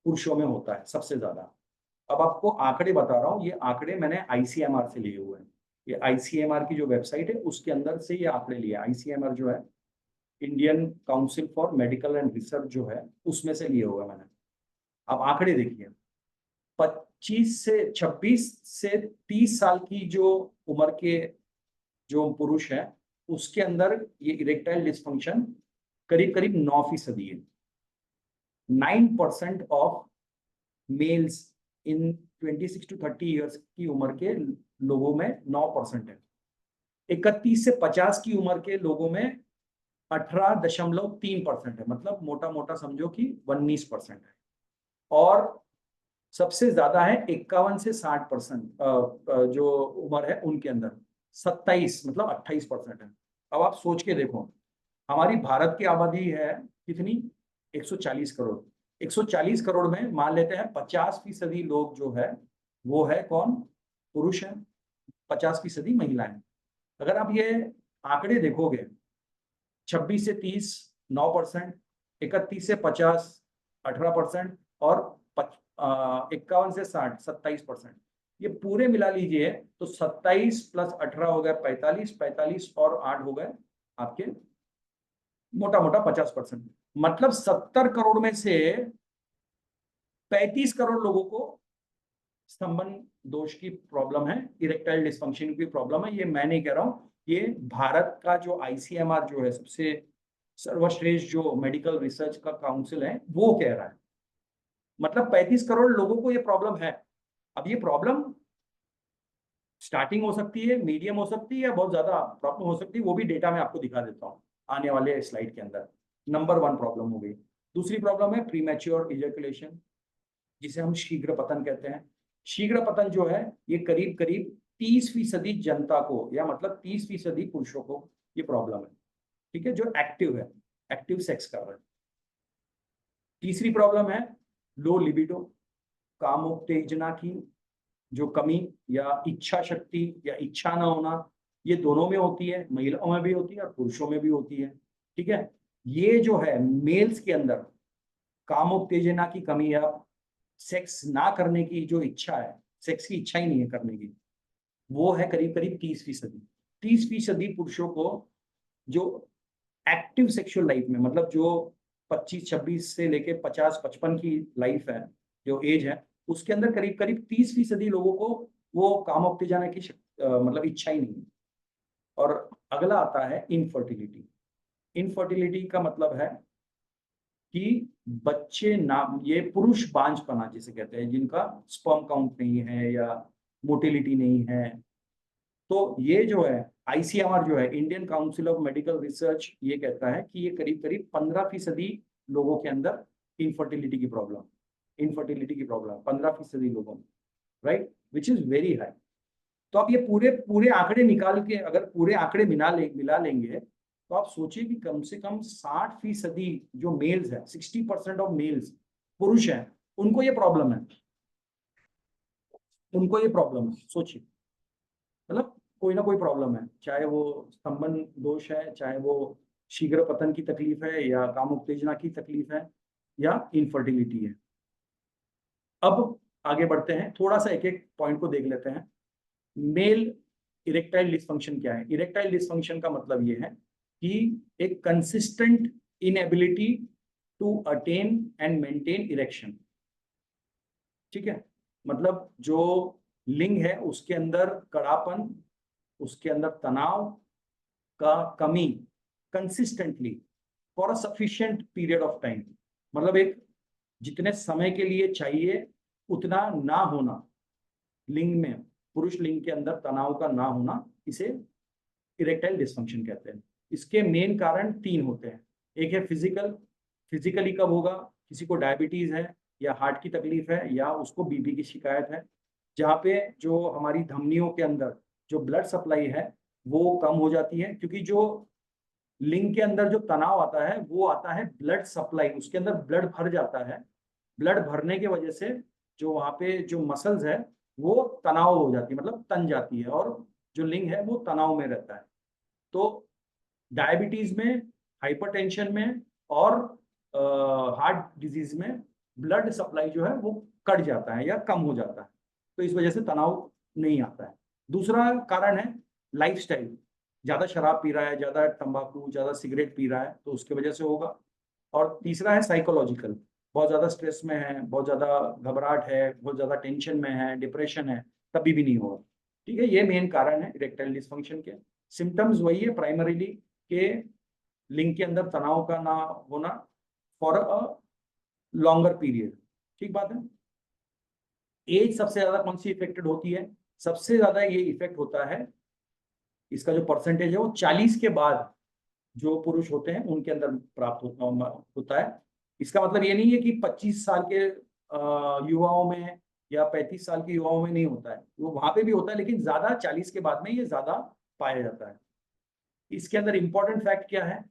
पुरुषों में होता है सबसे ज्यादा। अब आपको आंकड़े बता रहा हूँ, ये आंकड़े मैंने आईसीएमआर से लिए हुए हैं। ये आईसीएमआर की जो वेबसाइट है उसके अंदर से ये आंकड़े लिए। आईसीएमआर जो है Indian council for medical and research जो है, उसमें से लिए हुए मैंने। अब आंकड़े देखिए, 26 से 30 साल की जो उम्र के जो पुरुष है उसके अंदर ये इरेक्टाइल डिसफंक्शन करीब करीब 9% है। 9% of males in 26 to 30 years की उम्र के लोगों में 9% है। 31 से 50 की उम्र के लोगों में 18.3% है, मतलब मोटा मोटा समझो कि 19% है। और सबसे ज्यादा है 51 से 60% जो उम्र है उनके अंदर, 27 मतलब 28% है। अब आप सोच के देखो, हमारी भारत की आबादी है कितनी, 140 करोड़। 140 करोड़ में मान लेते हैं 50% लोग जो है वो है कौन, पुरुष है, 50% महिलाएं। अगर आप ये आंकड़े देखोगे, 26 से 30 9%, 31 से 50 18%, और 51 से 60 27%। ये पूरे मिला लीजिए तो 27 प्लस 18 हो गए 45, 45 और 8 हो गए आपके मोटा मोटा 50%। मतलब 70 करोड़ में से 35 करोड़ लोगों को स्तंभन दोष की प्रॉब्लम है, इरेक्टाइल डिस्फंक्शन की प्रॉब्लम है। ये मैं नहीं कह रहा हूं, ये भारत का जो आईसीएमआर जो है, सबसे सर्वश्रेष्ठ जो मेडिकल रिसर्च का काउंसिल है, वो कह रहा है। मतलब 35 करोड़ लोगों को ये प्रॉब्लम है। अब ये प्रॉब्लम स्टार्टिंग हो सकती है, मीडियम हो सकती है, या बहुत ज्यादा प्रॉब्लम हो सकती है, वो भी डेटा में आपको दिखा देता हूँ आने वाले स्लाइड के अंदर। नंबर 1 प्रॉब्लम हो गई। दूसरी प्रॉब्लम है प्रीमैच्योर इजैकुलेशन, जिसे हम शीघ्र पतन कहते हैं। शीघ्र पतन जो है ये करीब करीब 30% जनता को, या मतलब 30% पुरुषों को ये प्रॉब्लम है, ठीक है, जो एक्टिव है, एक्टिव सेक्स कर रहे हैं। तीसरी प्रॉब्लम है लो लिबिडो, काम उत्तेजना की जो कमी या इच्छा शक्ति या इच्छा ना होना, ये दोनों में होती है, महिलाओं में भी होती है और पुरुषों में भी होती है, ठीक है। ये जो है मेल्स के अंदर काम उत्तेजना की कमी या सेक्स ना करने की जो इच्छा है, सेक्स की इच्छा ही नहीं है करने की, वो है करीब करीब 30%। 30% पुरुषों को जो एक्टिव सेक्सुअल लाइफ में, मतलब जो 25-26 से लेके 50-55 की लाइफ है, जो एज है, उसके अंदर करीब करीब 30% लोगों को वो काम उत्तेजना की मतलब इच्छा ही नहीं है। और अगला आता है इनफर्टिलिटी। इनफर्टिलिटी का मतलब है कि बच्चे ना, ये पुरुष बांझपना जिसे कहते हैं, जिनका स्पर्म काउंट नहीं है या मोटिलिटी नहीं है। तो ये जो है आईसीएमआर जो है, Indian council of medical research, ये कहता है कि ये करीब करीब 15% लोगों के अंदर इनफर्टिलिटी की प्रॉब्लम, इनफर्टिलिटी की प्रॉब्लम 15% लोगों में, right, which is very high. तो आप ये पूरे पूरे आंकड़े निकाल के, अगर पूरे आंकड़े मिला लेंगे, तो आप सोचिए कि कम से कम 60% जो मेल्स है, 60% ऑफ मेल्स पुरुष हैं, उनको ये प्रॉब्लम है, उनको ये प्रॉब्लम है। सोचिए, मतलब कोई ना कोई प्रॉब्लम है, चाहे वो स्तंभन दोष है, चाहे वो शीघ्र पतन की तकलीफ है, या काम उत्तेजना की तकलीफ है, या इनफर्टिलिटी है। अब आगे बढ़ते हैं, थोड़ा सा एक एक पॉइंट को देख लेते हैं। मेल इरेक्टाइल डिस्फंक्शन क्या है? इरेक्टाइल डिस्फंक्शन का मतलब ये है कि एक consistent inability to attain and maintain erection, ठीक है। मतलब जो लिंग है उसके अंदर कड़ापन, उसके अंदर तनाव का कमी consistently for a sufficient period of time, मतलब एक जितने समय के लिए चाहिए उतना ना होना, लिंग में, पुरुष लिंग के अंदर तनाव का ना होना, इसे इरेक्टाइल डिस्फंक्शन कहते हैं। इसके मेन कारण 3 होते हैं। एक है फिजिकल, फिजिकली कब होगा, किसी को डायबिटीज है या हार्ट की तकलीफ है या उसको बीपी की शिकायत है, जहाँ पे जो हमारी धमनियों के अंदर जो ब्लड सप्लाई है वो कम हो जाती है, क्योंकि जो लिंग के अंदर जो तनाव आता है वो आता है ब्लड सप्लाई, उसके अंदर ब्लड भर जाता है। ब्लड भरने की वजह से जो वहाँ पे जो मसल्स है वो तनाव हो जाती है, मतलब तन जाती है, और जो लिंग है वो तनाव में रहता है। तो डायबिटीज में, हाइपरटेंशन में और हार्ट डिजीज में ब्लड सप्लाई जो है वो कट जाता है या कम हो जाता है, तो इस वजह से तनाव नहीं आता है। दूसरा कारण है लाइफस्टाइल, ज्यादा शराब पी रहा है, ज्यादा तंबाकू, ज्यादा सिगरेट पी रहा है, तो उसकी वजह से होगा। और तीसरा है साइकोलॉजिकल, बहुत ज्यादा स्ट्रेस में है, बहुत ज्यादा घबराहट है, बहुत ज्यादा टेंशन में है, डिप्रेशन है, तभी भी नहीं होगा, ठीक है। ये मेन कारण है इरेक्टाइल डिस्फंक्शन के। सिम्टम्स वही है प्राइमरीली, के लिंग के अंदर तनाव का ना होना फॉर अ लॉन्गर पीरियड, ठीक बात है। एज सबसे ज्यादा कौन सी इफेक्टेड होती है? सबसे ज्यादा ये इफेक्ट होता है, इसका जो परसेंटेज है वो 40 के बाद जो पुरुष होते हैं उनके अंदर प्राप्त होता है। इसका मतलब ये नहीं है कि 25 साल के युवाओं में या 35 साल के युवाओं में नहीं होता है, वो वहां पे भी होता है, लेकिन ज्यादा 40 के बाद में ये ज्यादा पाया जाता है। इसके अंदर इंपॉर्टेंट फैक्ट क्या है,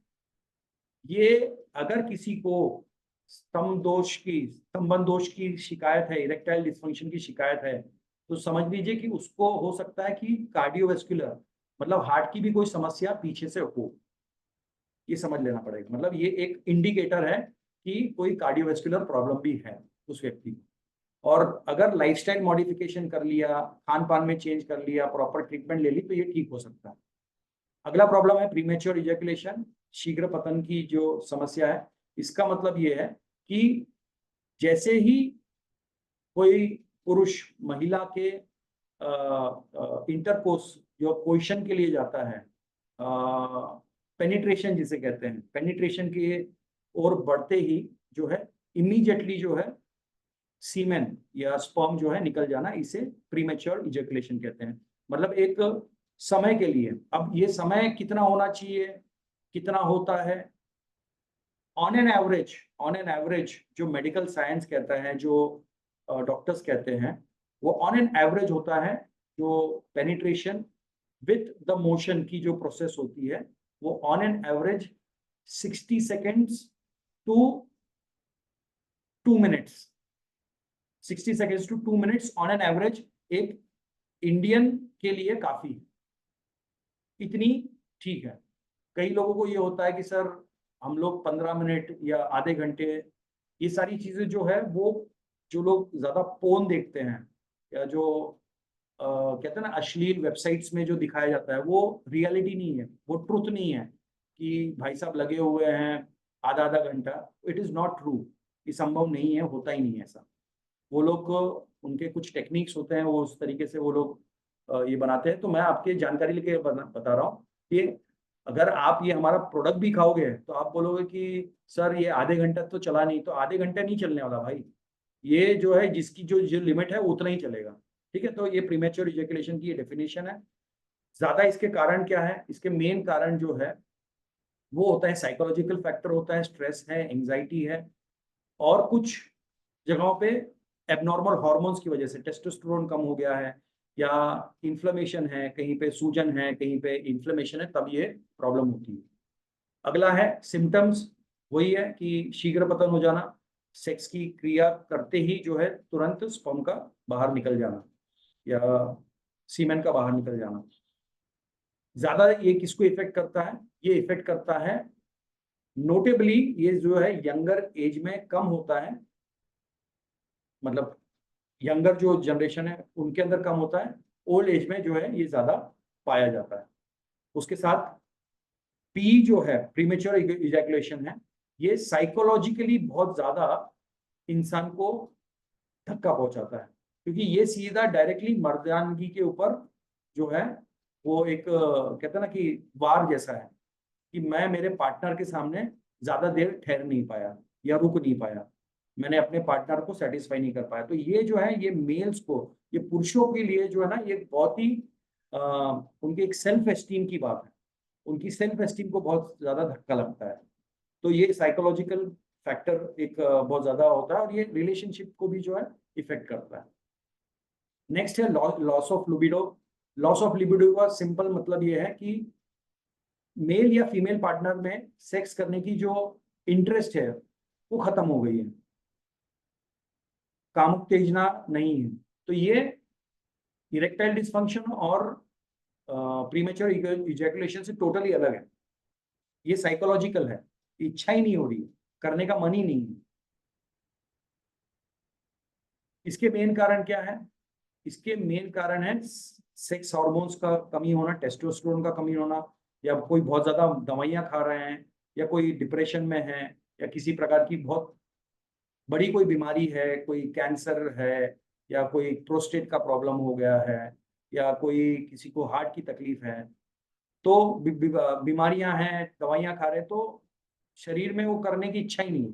ये अगर किसी को स्तंभन दोष की शिकायत है, इरेक्टाइल डिस्फंक्शन की शिकायत है, तो समझ लीजिए कि उसको हो सकता है कि कार्डियोवेस्कुलर मतलब हार्ट की भी कोई समस्या पीछे से हो, ये समझ लेना पड़ेगा। मतलब ये एक इंडिकेटर है कि कोई कार्डियोवेस्कुलर प्रॉब्लम भी है उस व्यक्ति को। और अगर लाइफस्टाइल मॉडिफिकेशन कर लिया, खान पान में चेंज कर लिया, प्रॉपर ट्रीटमेंट ले ली, तो ये ठीक हो सकता है। अगला प्रॉब्लम है प्रीमेच्योर इजैकुलेशन, शीघ्र पतन की जो समस्या है। इसका मतलब ये है कि जैसे ही कोई पुरुष महिला के इंटरकोर्स जो पोजिशन के लिए जाता है, पेनिट्रेशन जिसे कहते हैं, पेनिट्रेशन के और बढ़ते ही जो है इमीडिएटली जो है सीमेन या स्पर्म जो है निकल जाना, इसे प्रीमेच्योर इजैकुलेशन कहते हैं। मतलब एक समय के लिए। अब ये समय कितना होना चाहिए, कितना होता है, ऑन एन एवरेज जो मेडिकल साइंस कहता है, जो डॉक्टर्स कहते हैं, वो ऑन एन एवरेज होता है जो पेनिट्रेशन विथ द मोशन की जो प्रोसेस होती है, वो on an average 60 seconds to 2 minutes, 60 seconds to 2 minutes on an average एक इंडियन के लिए काफी है, इतनी ठीक है। कई लोगों को ये होता है कि सर हम लोग 15 मिनट या आधे घंटे, ये सारी चीजें जो है वो जो लोग ज्यादा पोर्न देखते हैं या जो कहते हैं ना अश्लील वेबसाइट्स में जो दिखाया जाता है, वो रियलिटी नहीं है, वो ट्रुथ नहीं है कि भाई साहब लगे हुए हैं आधा आधा घंटा। इट इज नॉट ट्रू, ये संभव नहीं है, होता ही नहीं है ऐसा। वो लोग उनके कुछ टेक्निक्स होते हैं, वो उस तरीके से वो लोग ये बनाते हैं। तो मैं आपके जानकारी लेके बता रहा हूँ कि अगर आप ये हमारा प्रोडक्ट भी खाओगे तो आप बोलोगे कि सर ये आधे घंटा तो चला नहीं, तो आधे घंटा नहीं चलने वाला भाई, ये जो है जिसकी जो लिमिट है उतना ही चलेगा। ठीक है, तो ये प्रीमेच्योर इजैकुलेशन की ये डेफिनेशन है। ज्यादा इसके कारण क्या है, इसके मेन कारण जो है वो होता है साइकोलॉजिकल फैक्टर होता है, स्ट्रेस है, एंजाइटी है, और कुछ जगहों पे एबनॉर्मल हार्मोन्स की वजह से टेस्टोस्टेरोन कम हो गया है, या इन्फ्लेमेशन है, कहीं पे सूजन है, कहीं पे इन्फ्लेमेशन है, तब ये प्रॉब्लम होती है। अगला है सिम्टम्स, वही है कि शीघ्र पतन हो जाना, सेक्स की क्रिया करते ही जो है तुरंत स्पर्म का बाहर निकल जाना या सीमेन का बाहर निकल जाना। ज्यादा ये किसको इफेक्ट करता है, ये इफेक्ट करता है नोटेबली, ये जो है यंगर एज में कम होता है, मतलब यंगर जो जनरेशन है उनके अंदर कम होता है, ओल्ड एज में जो है ये ज्यादा पाया जाता है। उसके साथ पी जो है प्रीमेच्योर इजैकुलेशन है, ये साइकोलॉजिकली बहुत ज्यादा इंसान को धक्का पहुंचाता है, क्योंकि ये सीधा डायरेक्टली मर्दानगी के ऊपर जो है वो एक कहते हैं ना कि वार जैसा है, कि मैं मेरे पार्टनर के सामने ज्यादा देर ठहर नहीं पाया या रुक नहीं पाया, मैंने अपने पार्टनर को सेटिस्फाई नहीं कर पाया। तो ये जो है ये मेल्स को, ये पुरुषों के लिए जो है ना, ये बहुत ही उनके एक सेल्फ एस्टीम की बात है, उनकी सेल्फ एस्टीम को बहुत ज्यादा धक्का लगता है। तो ये साइकोलॉजिकल फैक्टर एक बहुत ज्यादा होता है, और ये रिलेशनशिप को भी जो है इफेक्ट करता है। नेक्स्ट है loss of libido. Loss of libido का सिंपल मतलब ये है कि मेल या फीमेल पार्टनर में सेक्स करने की जो इंटरेस्ट है वो खत्म हो गई है, कामुत्तेजना नहीं है। तो ये इरेक्टाइल डिस्फंक्शन और प्रीमेच्योर इजैकुलेशन से टोटली अलग है। ये साइकोलॉजिकल है, इच्छा ही नहीं हो रही, करने का मन ही नहीं है। इसके मेन कारण क्या है, इसके मेन कारण है सेक्स हार्मोन्स का कमी होना, टेस्टोस्टेरोन का कमी होना, या कोई बहुत ज्यादा दवाइयां खा रहे हैं, या कोई डिप्रेशन में है, या किसी प्रकार की बहुत बड़ी कोई बीमारी है, कोई कैंसर है, या कोई प्रोस्टेट का प्रॉब्लम हो गया है, या कोई किसी को हार्ट की तकलीफ है, तो बीमारियां हैं, दवाइयां खा रहे, तो शरीर में वो करने की इच्छा ही नहीं है,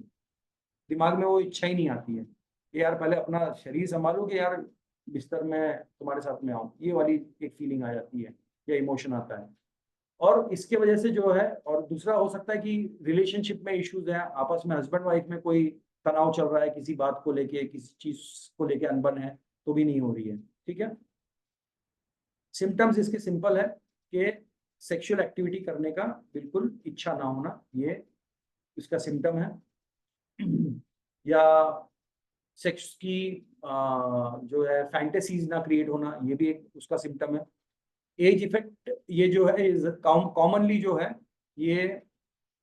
दिमाग में वो इच्छा ही नहीं आती है कि यार पहले अपना शरीर संभालो, कि यार बिस्तर में तुम्हारे साथ में आऊं, ये वाली एक फीलिंग आ जाती है या इमोशन आता है। और इसके वजह से जो है, और दूसरा हो सकता है कि रिलेशनशिप में इश्यूज हैं, आपस में हस्बैंड वाइफ में कोई तनाव चल रहा है किसी बात को लेके, किसी चीज को लेके अनबन है, तो भी नहीं हो रही है। ठीक है। सिम्टम्स इसके सिंपल है कि सेक्सुअल एक्टिविटी करने का बिल्कुल इच्छा ना होना, ये इसका सिम्टम है। या सेक्स की जो है फैंटेसीज ना क्रिएट होना, ये भी एक उसका सिम्टम है। एज इफेक्ट ये जो है कॉमनली जो है ये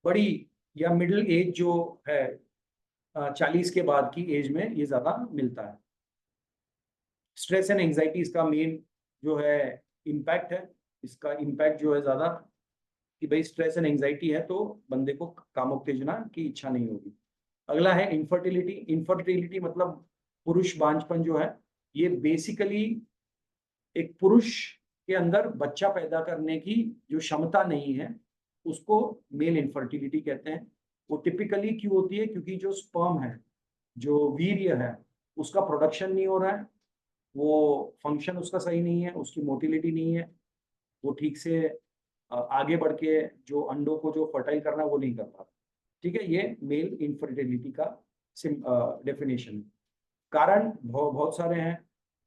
बड़ी या मिडिल एज जो है 40 के बाद की एज में ये ज्यादा मिलता है। स्ट्रेस एंड एंजाइटी इसका मेन जो है इम्पैक्ट है। इसका इम्पैक्ट जो है ज्यादा कि भाई स्ट्रेस एंड एंजाइटी है तो बंदे को कामोत्तेजना की इच्छा नहीं होगी। अगला है इनफर्टिलिटी। इनफर्टिलिटी मतलब पुरुष बांझपन जो है, ये बेसिकली एक पुरुष के अंदर बच्चा पैदा करने की जो क्षमता नहीं है उसको मेल इनफर्टिलिटी कहते हैं। वो टिपिकली क्यों होती है? क्योंकि जो स्पर्म है, जो वीर्य है, उसका प्रोडक्शन नहीं हो रहा है, वो फंक्शन उसका सही नहीं है, उसकी मोटिलिटी नहीं है, वो ठीक से आगे बढ़ के जो अंडों को जो फर्टाइल करना है वो नहीं कर पाता। ठीक है, ये मेल इनफर्टिलिटी का डेफिनेशन है। कारण बहुत सारे हैं।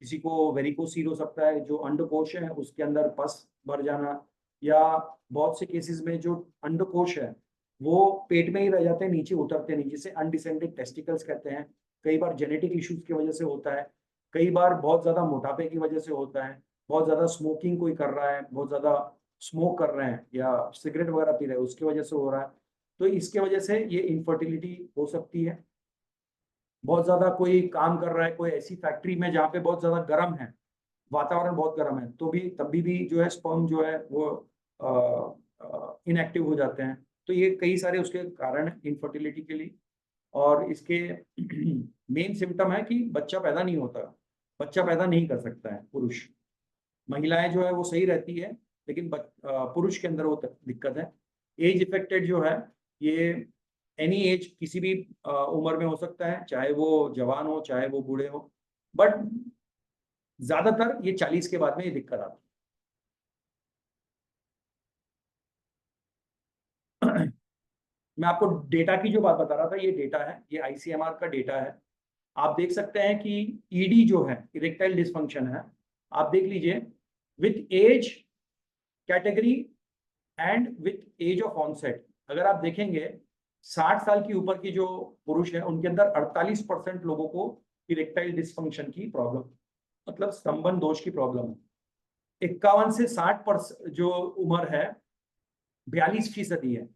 किसी को वेरिकोसील हो सकता है, जो अंडकोश है उसके अंदर पस भर जाना, या बहुत से केसेस में जो अंडकोश है वो पेट में ही रह जाते हैं, नीचे उतरते नहीं, जिसे अनडिसेंडेड टेस्टिकल्स कहते हैं। कई बार जेनेटिक इश्यूज की वजह से होता है, कई बार बहुत ज्यादा मोटापे की वजह से होता है, बहुत ज्यादा स्मोकिंग कोई कर रहा है, बहुत ज्यादा स्मोक कर रहे हैं या सिगरेट वगैरह पी रहे हैं उसकी वजह से हो रहा है। तो इसके वजह से ये इनफर्टिलिटी हो सकती है। बहुत ज्यादा कोई काम कर रहा है कोई ऐसी फैक्ट्री में जहाँ पे बहुत ज्यादा गर्म है, वातावरण बहुत गर्म है, तो भी तभी भी जो है स्पर्म जो है वो इनएक्टिव हो जाते हैं। तो ये कई सारे उसके कारण हैं इनफर्टिलिटी के लिए। और इसके मेन सिम्टम है कि बच्चा पैदा नहीं होता, बच्चा पैदा नहीं कर सकता है पुरुष। महिलाएं जो है वो सही रहती है, लेकिन पुरुष के अंदर वो दिक्कत है। एज इफेक्टेड जो है ये एनी एज, किसी भी उम्र में हो सकता है, चाहे वो जवान हो चाहे वो बूढ़े हो, बट ज्यादातर ये 40 के बाद में ये दिक्कत आती है। मैं आपको डेटा की जो बात बता रहा था, ये डेटा है, ये आईसीएमआर का डेटा है। आप देख सकते हैं कि ईडी जो है, इरेक्टाइल डिसफंक्शन है, आप देख लीजिए with age category and with age of onset. अगर आप देखेंगे 60 साल की ऊपर की जो पुरुष है उनके अंदर 48% लोगों को इरेक्टाइल डिसफंक्शन की प्रॉब्लम, मतलब स्तंभन दोष की प्रॉब्लम है। 51 से 60% जो उम्र है 42% है।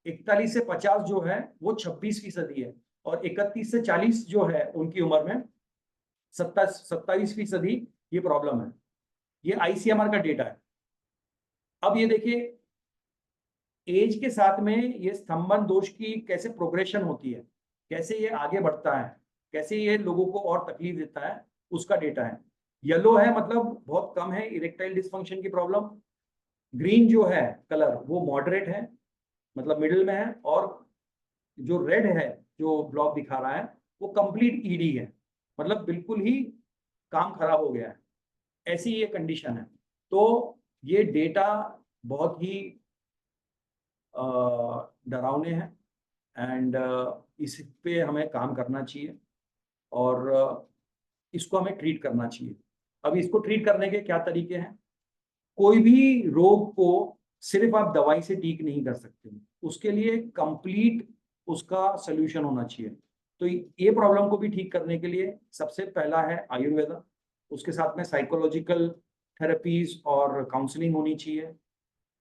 41 से 50 जो है वो 26% है। और 31 से 40 जो है उनकी उम्र में 27% ये प्रॉब्लम है। ये आईसीएमआर का डेटा है। अब ये देखिए एज के साथ में ये स्तंभन दोष की कैसे प्रोग्रेशन होती है, कैसे ये आगे बढ़ता है, कैसे ये लोगों को और तकलीफ देता है, उसका डेटा है। येलो है मतलब बहुत कम है इरेक्टाइल डिसफंक्शन की प्रॉब्लम, ग्रीन जो है कलर वो मॉडरेट है मतलब मिडिल में है, और जो रेड है जो ब्लॉक दिखा रहा है वो कंप्लीट ईडी है, मतलब बिल्कुल ही काम खराब हो गया है, ऐसी ये कंडीशन है। तो ये डेटा बहुत ही डरावने हैं एंड इस पे हमें काम करना चाहिए और इसको हमें ट्रीट करना चाहिए। अब इसको ट्रीट करने के क्या तरीके हैं? कोई भी रोग को सिर्फ आप दवाई से ठीक नहीं कर सकते, उसके लिए कंप्लीट उसका सोल्यूशन होना चाहिए। तो ये प्रॉब्लम को भी ठीक करने के लिए सबसे पहला है आयुर्वेदा, उसके साथ में साइकोलॉजिकल थेरेपीज और काउंसलिंग होनी चाहिए,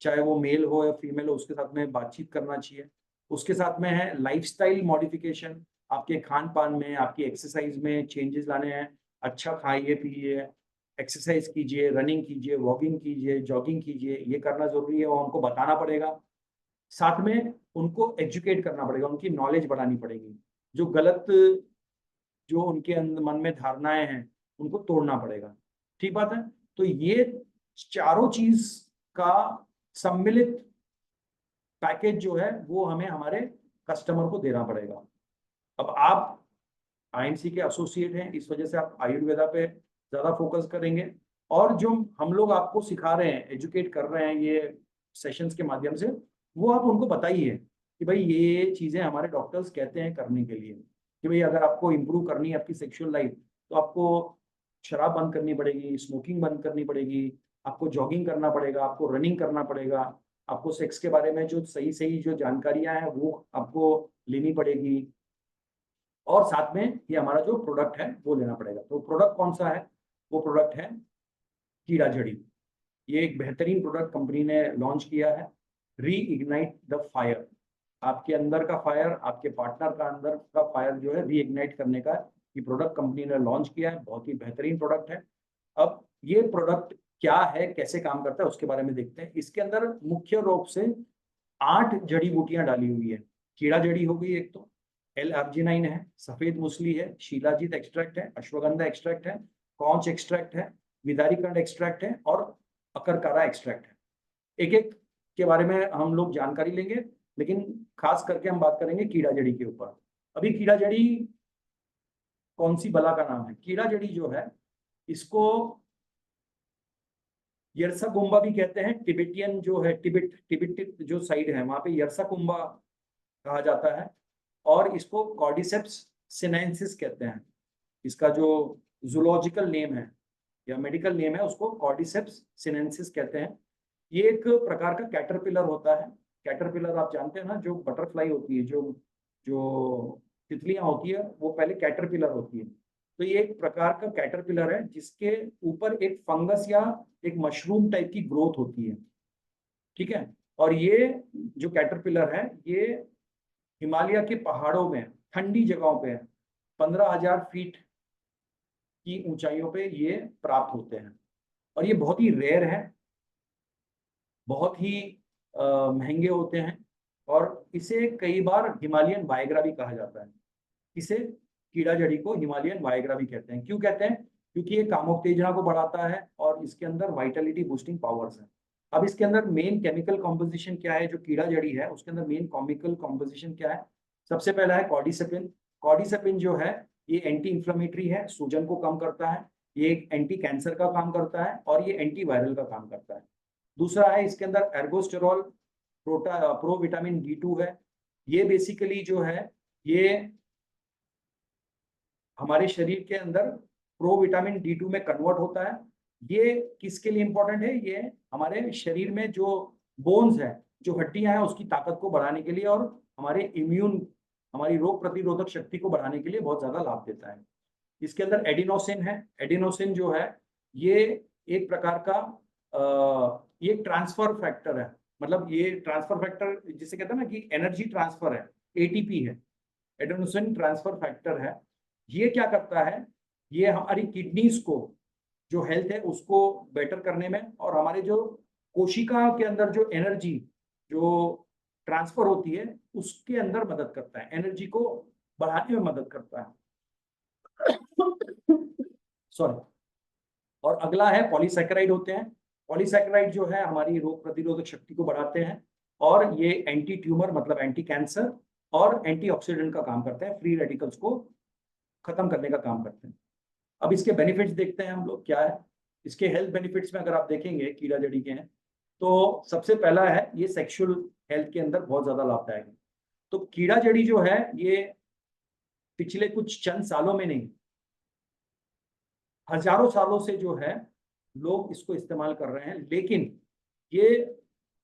चाहे वो मेल हो या फीमेल हो, उसके साथ में बातचीत करना चाहिए। उसके साथ में है लाइफस्टाइल मॉडिफिकेशन, आपके खान पान में आपकी एक्सरसाइज में चेंजेस लाने हैं। अच्छा खाइए पिए, एक्सरसाइज कीजिए, रनिंग कीजिए, वॉकिंग कीजिए, जॉगिंग कीजिए, ये करना जरूरी है और उनको बताना पड़ेगा। साथ में उनको एजुकेट करना पड़ेगा, उनकी नॉलेज बढ़ानी पड़ेगी। जो गलत जो उनके मन में धारणाएं हैं उनको तोड़ना पड़ेगा। ठीक बात है। तो ये चारों चीज का सम्मिलित पैकेज जो है वो हमें हमारे कस्टमर को देना पड़ेगा। अब आप आईएमसी के एसोसिएट हैं, इस वजह से आप आयुर्वेदा पे ज्यादा फोकस करेंगे, और जो हम लोग आपको सिखा रहे हैं, एजुकेट कर रहे हैं ये सेशंस के माध्यम से, वो आप उनको बताइए कि भाई ये चीजें हमारे डॉक्टर्स कहते हैं करने के लिए। कि भाई अगर आपको इम्प्रूव करनी है आपकी सेक्सुअल लाइफ, तो आपको शराब बंद करनी पड़ेगी, स्मोकिंग बंद करनी पड़ेगी, आपको जॉगिंग करना पड़ेगा, आपको रनिंग करना पड़ेगा, आपको सेक्स के बारे में जो सही सही जो जानकारियां हैं वो आपको लेनी पड़ेगी, और साथ में ये हमारा जो प्रोडक्ट है वो लेना पड़ेगा। तो प्रोडक्ट कौन सा है? वो प्रोडक्ट है कीड़ा जड़ी। ये एक बेहतरीन प्रोडक्ट कंपनी ने लॉन्च किया है, री इग्नाइट द फायर। आपके अंदर का फायर, आपके पार्टनर का अंदर का फायर जो है री इग्नाइट करने का ये प्रोडक्ट कंपनी ने लॉन्च किया है। बहुत ही बेहतरीन प्रोडक्ट है। अब ये प्रोडक्ट क्या है, कैसे काम करता है, उसके बारे में देखते हैं। इसके अंदर मुख्य रूप से 8 जड़ी बूटियां डाली हुई है। कीड़ा जड़ी हो गई एक, तो L-आर्जिनाइन है, सफेद मूसली है, शिलाजीत एक्सट्रैक्ट है, अश्वगंधा एक्सट्रैक्ट है, कौच एक्सट्रैक्ट है, विदारीकंड एक्सट्रैक्ट है और अकरकारा एक्सट्रैक्ट है। एक एक के बारे में हम लोग जानकारी लेंगे, लेकिन खास करके हम बात करेंगे कीड़ा जड़ी के ऊपर। अभी कीड़ा जड़ी कौन सी बला का नाम है? कीड़ा जड़ी जो है इसको यरसा कुंभा भी कहते हैं। तिबेटियन जो है, तिब्बत जो साइड है वहां पे यरसा कुंभा कहा जाता है, और इसको कॉर्डिसेप्स सिनेंसिस कहते हैं। इसका जो जूलॉजिकल नेम है या मेडिकल नेम है उसको कॉर्डिसेप्स सिनेंसिस कहते हैं। ये एक प्रकार का कैटरपिलर होता है। कैटरपिलर आप जानते हैं ना, जो बटरफ्लाई होती है, जो जो तितलियां होती है वो पहले कैटरपिलर होती है। तो ये एक प्रकार का कैटरपिलर है जिसके ऊपर एक फंगस या एक मशरूम टाइप की ग्रोथ होती है, ठीक है। और ये जो कैटरपिलर है ये हिमालय के पहाड़ों में ठंडी जगहों पे 15,000 फीट की ऊंचाइयों पे ये प्राप्त होते हैं, और ये बहुत ही रेयर है, बहुत ही महंगे होते हैं, और इसे कई बार हिमालयन वायग्रा भी कहा जाता है। इसे कीड़ा जड़ी को हिमालयन वायग्रा भी कहते हैं। क्यों कहते हैं? क्योंकि ये कामोत्तेजना को बढ़ाता है और इसके अंदर वाइटलिटी बूस्टिंग पावर्स है। अब इसके अंदर मेन केमिकल कॉम्पोजिशन क्या है? जो कीड़ा जड़ी है उसके अंदर मेन केमिकल कॉम्पोजिशन क्या है? सबसे पहला है कॉर्डिसेपिन। कॉर्डिसेपिन जो है ये एंटी इंफ्लेमेटरी है, सूजन को कम करता है, ये एक एंटी कैंसर का काम करता है, और ये एंटी वायरल का काम करता है। दूसरा है इसके अंदर एर्गोस्टेरॉल, प्रो विटामिन D2 है। ये बेसिकली जो है ये हमारे शरीर के अंदर प्रो विटामिन D2 में कन्वर्ट होता है। ये किसके लिए इंपॉर्टेंट है? ये हमारे शरीर में जो बोन्स है, जो हड्डियां हैं, उसकी ताकत को बढ़ाने के लिए और हमारी रोग प्रतिरोधक शक्ति को बढ़ाने के लिए बहुत ज्यादा लाभ देता है। इसके अंदर एडिनोसिन है। एडिनोसिन जो है ये एक प्रकार का ये ट्रांसफर फैक्टर है। मतलब ये ट्रांसफर फैक्टर जिसे कहते हैं ना कि एनर्जी ट्रांसफर है, ATP है, एडेनोसिन ट्रांसफर फैक्टर है। ये क्या करता है? ये हमारी किडनीज को जो हेल्थ है उसको बेटर करने में, और हमारे जो कोशिका के अंदर जो एनर्जी जो ट्रांसफर होती है उसके अंदर मदद करता है, एनर्जी को बढ़ाने में मदद करता है। सॉरी। और अगला है पॉलीसैकेराइड होते हैं। पॉलीसैकेराइड जो है हमारी रोग प्रतिरोधक शक्ति को बढ़ाते हैं, और ये एंटी ट्यूमर मतलब एंटी कैंसर और एंटीऑक्सीडेंट का काम करते हैं, फ्री रेडिकल्स को खत्म करने का काम करते हैं। अब इसके बेनिफिट्स देखते हैं हम लोग क्या है। इसके हेल्थ बेनिफिट्स में अगर आप देखेंगे कीड़ा जड़ी के हैं, तो सबसे पहला है ये सेक्सुअल हेल्थ के अंदर बहुत ज्यादा लाभदायक है। तो कीड़ा जड़ी जो है ये पिछले कुछ चंद सालों में नहीं, हजारों सालों से जो है लोग इसको इस्तेमाल कर रहे हैं। लेकिन ये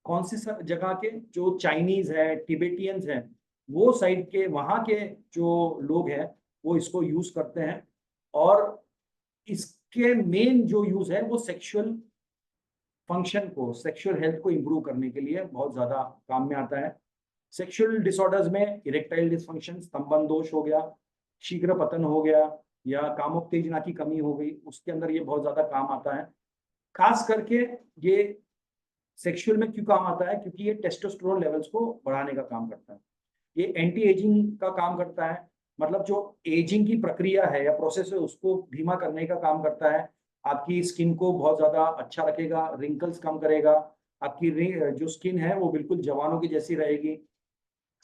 कौन सी जगह के, जो चाइनीज है, तिबेटियंस हैं, वो साइड के वहां के जो लोग हैं वो इसको यूज करते हैं, और इसके मेन जो यूज है वो सेक्सुअल फंक्शन को, सेक्सुअल हेल्थ को इंप्रूव करने के लिए बहुत ज्यादा काम में आता है। सेक्सुअल डिसऑर्डर्स में इरेक्टाइल डिसफंक्शन, स्तंभन दोष हो गया, शीघ्र पतन हो गया, या कामोत्तेजना की कमी हो गई, उसके अंदर ये बहुत ज्यादा काम आता है। खास करके ये सेक्सुअल में क्यों काम आता है? क्योंकि ये टेस्टोस्टेरोन लेवल्स को बढ़ाने का काम करता है। ये एंटी एजिंग का काम करता है, मतलब जो एजिंग की प्रक्रिया है या प्रोसेस है उसको धीमा करने का काम करता है। आपकी स्किन को बहुत ज्यादा अच्छा रखेगा, रिंकल्स कम करेगा, आपकी जो स्किन है वो बिल्कुल जवानों की जैसी रहेगी।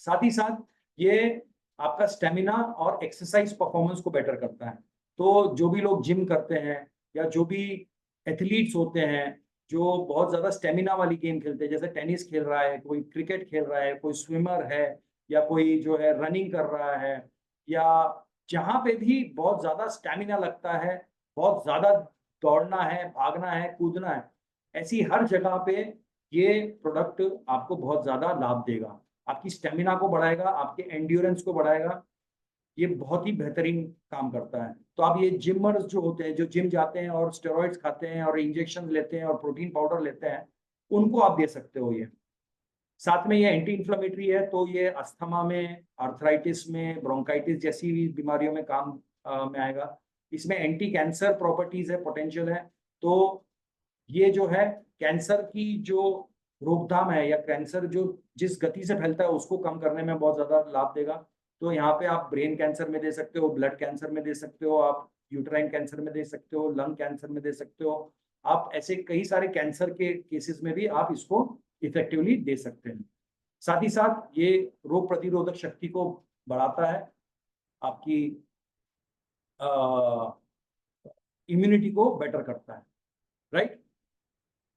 साथ ही साथ ये आपका स्टेमिना और एक्सरसाइज परफॉर्मेंस को बेटर करता है। तो जो भी लोग जिम करते हैं या जो भी एथलीट्स होते हैं जो बहुत ज्यादा स्टेमिना वाली गेम खेलते हैं, जैसे टेनिस खेल रहा है कोई, क्रिकेट खेल रहा है कोई, स्विमर है, या कोई जो है रनिंग कर रहा है, या जहाँ पे भी बहुत ज़्यादा स्टैमिना लगता है, बहुत ज़्यादा दौड़ना है, भागना है, कूदना है, ऐसी हर जगह पे ये प्रोडक्ट आपको बहुत ज़्यादा लाभ देगा। आपकी स्टैमिना को बढ़ाएगा, आपके एंड्योरेंस को बढ़ाएगा, ये बहुत ही बेहतरीन काम करता है। तो आप ये जिमर्स जो होते हैं, जो जिम जाते हैं और स्टेरॉइड्स खाते हैं और इंजेक्शन लेते हैं और प्रोटीन पाउडर लेते हैं, उनको आप दे सकते हो ये। साथ में ये एंटी इन्फ्लेमेटरी है, तो ये अस्थमा में, आर्थराइटिस में, ब्रोंकाइटिस जैसी भी बीमारियों में काम में आएगा। इसमें एंटी कैंसर प्रॉपर्टीज है, पोटेंशियल है। तो ये जो है कैंसर की जो रोकथाम है या कैंसर जो जिस गति से फैलता है उसको कम करने में बहुत ज्यादा लाभ देगा। तो यहाँ पे आप ब्रेन कैंसर में दे सकते हो, ब्लड कैंसर में दे सकते हो, आप यूट्राइन कैंसर में दे सकते हो, लंग कैंसर में दे सकते हो। आप ऐसे कई सारे कैंसर के केसेस में भी आप इसको इफेक्टिवली दे सकते हैं। साथ ही साथ ये रोग प्रतिरोधक शक्ति को बढ़ाता है, आपकी इम्यूनिटी को बेटर करता है, राइट।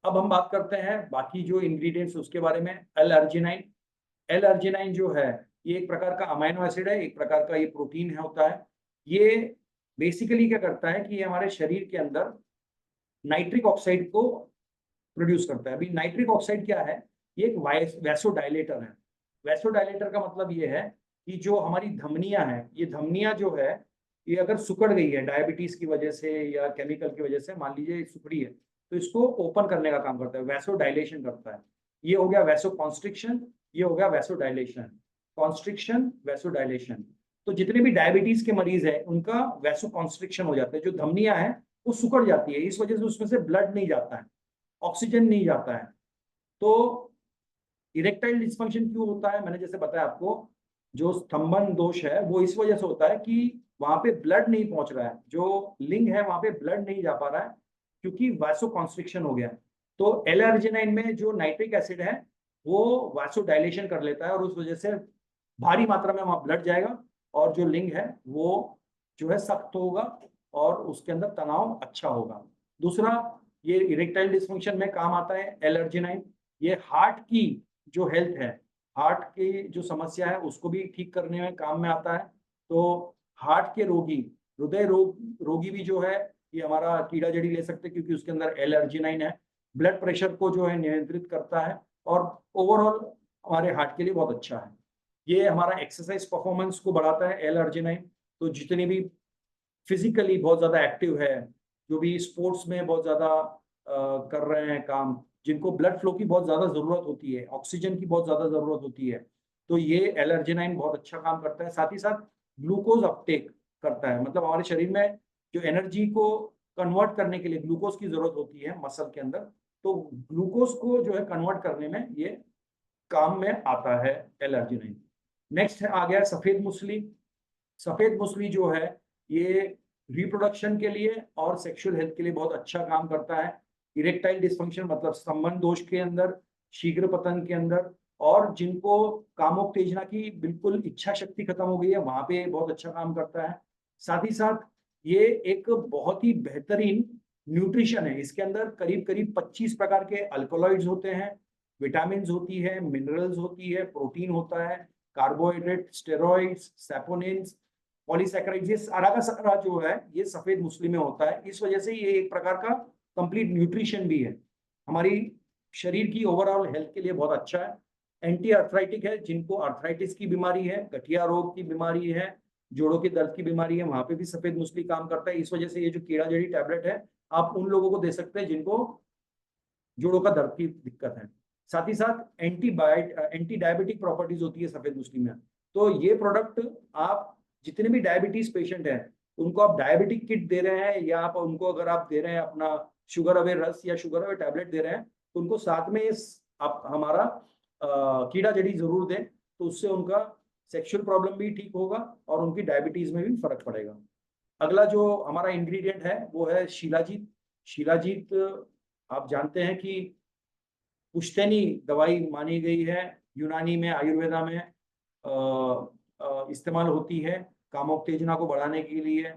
अब हम बात करते हैं बाकी जो इंग्रेडिएंट्स उसके बारे में। एल अर्जिनाइन, एल अर्जिनाइन जो है ये एक प्रकार का अमाइनो एसिड है, एक प्रकार का ये प्रोटीन है होता है। ये बेसिकली क्या करता है कि ये हमारे शरीर के अंदर नाइट्रिक ऑक्साइड को प्रोड्यूस करता है। अभी नाइट्रिक ऑक्साइड क्या है? ये एक वैसोडाइलेटर है। वैसोडाइलेटर का मतलब ये है कि जो हमारी धमनियां हैं, ये धमनियां जो है ये अगर सिकुड़ गई है डायबिटीज की वजह से या केमिकल की वजह से, मान लीजिए सिकुड़ी है, तो इसको ओपन करने का काम करता है, वैसोडाइलेशन करता है। ये हो गया वैसो कॉन्स्ट्रिक्शन, ये हो गया वैसोडाइलेशन। Constriction, vasodilation. तो जितने भी डायबिटीज के मरीज है उनका वैसो कॉन्स्ट्रिक्शन हो जाता है, जो धमनियां हैं वो सिकुड़ जाती है, इस वजह से उसमें से ब्लड नहीं जाता है, ऑक्सीजन नहीं जाता है। तो इरेक्टाइल डिस्फंक्शन क्यों होता है? मैंने जैसे बताया आपको, जो स्तंभन दोष है वो इस वजह से होता है कि वहां पे ब्लड नहीं पहुंच रहा है, जो लिंग है वहां पे ब्लड नहीं जा पा रहा है, क्योंकि वासो कॉन्स्ट्रिक्शन हो गया है। तो एल अर्जिनाइन में जो नाइट्रिक एसिड है वो वासो डायलेशन कर लेता है और उस वजह से भारी मात्रा में वहां ब्लड जाएगा और जो लिंग है वो जो है सख्त होगा और उसके अंदर तनाव अच्छा होगा। दूसरा, ये इरेक्टाइल डिस्फंक्शन में काम आता है एल अर्जिनाइन। ये हार्ट की जो हेल्थ है, हार्ट की जो समस्या है उसको भी ठीक करने में काम में आता है। तो हार्ट के रोगी, हृदय रोगी भी जो है ये हमारा कीड़ा जड़ी ले सकते हैं, क्योंकि उसके अंदर एल अर्जिनाइन है। ब्लड प्रेशर को जो है नियंत्रित करता है और ओवरऑल हमारे हार्ट के लिए बहुत अच्छा है। ये हमारा एक्सरसाइज परफॉर्मेंस को बढ़ाता है एल अर्जिनाइन। तो जितने भी फिजिकली बहुत ज्यादा एक्टिव है, जो भी स्पोर्ट्स में बहुत ज्यादा कर रहे हैं काम, जिनको ब्लड फ्लो की बहुत ज्यादा जरूरत होती है, ऑक्सीजन की बहुत ज्यादा जरूरत होती है, तो ये एलर्जेनाइन बहुत अच्छा काम करता है। साथ ही साथ ग्लूकोज अपटेक करता है, मतलब हमारे शरीर में जो एनर्जी को कन्वर्ट करने के लिए ग्लूकोज की जरूरत होती है मसल के अंदर, तो ग्लूकोज को जो है कन्वर्ट करने में ये काम में आता है एलर्जेनाइन। नेक्स्ट आ गया सफेद मूसली। सफेद मूसली जो है ये रिप्रोडक्शन के लिए और सेक्सुअल हेल्थ के लिए बहुत अच्छा काम करता है। इरेक्टाइल डिस्फंक्शन मतलब स्तंभन दोष के अंदर, शीघ्र पतन के अंदर, और जिनको कामोत्तेजना की बिल्कुल इच्छा शक्ति खत्म हो गई है वहां पे बहुत अच्छा काम करता है। साथ ही साथ ये एक बहुत ही बेहतरीन न्यूट्रिशन है। इसके अंदर करीब करीब 25 प्रकार के अल्कोलॉइड्स होते हैं, विटामिन होती है, मिनरल्स होती है, प्रोटीन होता है, कार्बोहाइड्रेट, स्टेरॉइड्स, सैपोनिन्स, पॉलीसैकेराइड्स, ये सारा का सारा जो है ये सफेद मूसली में होता है। इस वजह से ये एक प्रकार का कंप्लीट न्यूट्रिशन भी है, हमारी शरीर की ओवरऑल हेल्थ के लिए बहुत अच्छा है। एंटी अर्थराइटिक है, जिनको अर्थराइटिस की बीमारी है, गठिया रोग की बीमारी है, जोड़ों के दर्द की बीमारी है, वहां पे भी सफेद मूसली काम करता है। इस वजह से ये जो कीड़ा जड़ी टैबलेट है आप उन लोगों को दे सकते हैं जिनको जोड़ों का दर्द की दिक्कत है। साथ ही साथ एंटी डायबिटिक प्रॉपर्टीज होती है सफेद मूसली में। तो ये प्रोडक्ट आप जितने भी डायबिटीज पेशेंट हैं उनको आप डायबिटिक किट दे रहे हैं, या आप उनको अगर आप दे रहे हैं अपना शुगर अवेयर रस या शुगर अवेयर टैबलेट दे रहे हैं, तो उनको साथ में इस आप हमारा कीड़ा जड़ी जरूर दें, तो उससे उनका सेक्सुअल प्रॉब्लम भी ठीक होगा और उनकी डायबिटीज में भी फर्क पड़ेगा। अगला जो हमारा इंग्रेडिएंट है वो है शिलाजीत। शिलाजीत आप जानते हैं कि पुश्तैनी दवाई मानी गई है, यूनानी में, आयुर्वेदा में इस्तेमाल होती है कामोत्तेजना को बढ़ाने के लिए।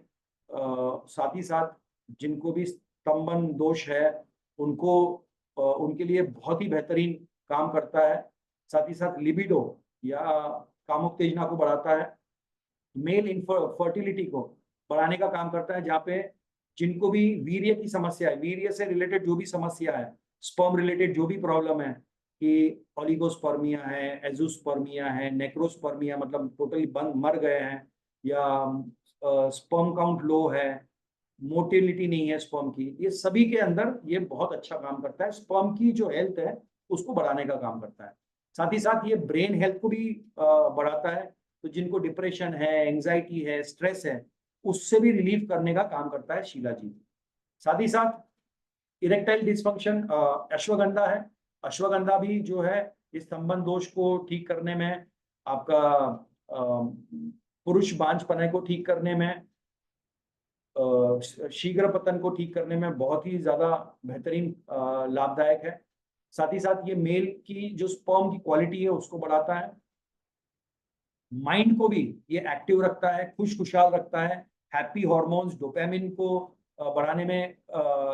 साथ ही साथ जिनको भी स्तंभन दोष है उनको उनके लिए बहुत ही बेहतरीन काम करता है। साथ ही साथ लिबिडो या कामोत्तेजना को बढ़ाता है। मेल इनफर्टिलिटी को बढ़ाने का काम करता है, जहाँ पे जिनको भी वीर्य की समस्या है, वीर्य से रिलेटेड जो भी समस्या है, स्पर्म रिलेटेड जो भी प्रॉब्लम है, कि ओलिगोस्पर्मिया है, एजोस्पर्मिया है, नेक्रोस्पर्मिया मतलब टोटली बंद मर गए हैं, या स्पर्म काउंट लो है, मोटिलिटी नहीं है स्पर्म की, ये सभी के अंदर ये बहुत अच्छा काम करता है। स्पर्म की जो हेल्थ है उसको बढ़ाने का काम करता है। साथ ही साथ ये ब्रेन हेल्थ को भी बढ़ाता है। तो जिनको डिप्रेशन है, एंजाइटी है, स्ट्रेस है, उससे भी रिलीफ करने का काम करता है शीला जी। साथ ही साथ इरेक्टाइल डिसफंक्शन अश्वगंधा है। अश्वगंधा भी जो है इस स्तंभन दोष को ठीक करने में, आपका पुरुष बांझपने को ठीक करने में, शीघ्र पतन को ठीक करने में बहुत ही ज्यादा बेहतरीन लाभदायक है। साथ ही साथ ये मेल की जो स्पर्म की क्वालिटी है उसको बढ़ाता है। माइंड को भी ये एक्टिव रखता है, खुशखुशाल रखता है। हैप्पी हॉर्मोन्स डोपामिन को बढ़ाने में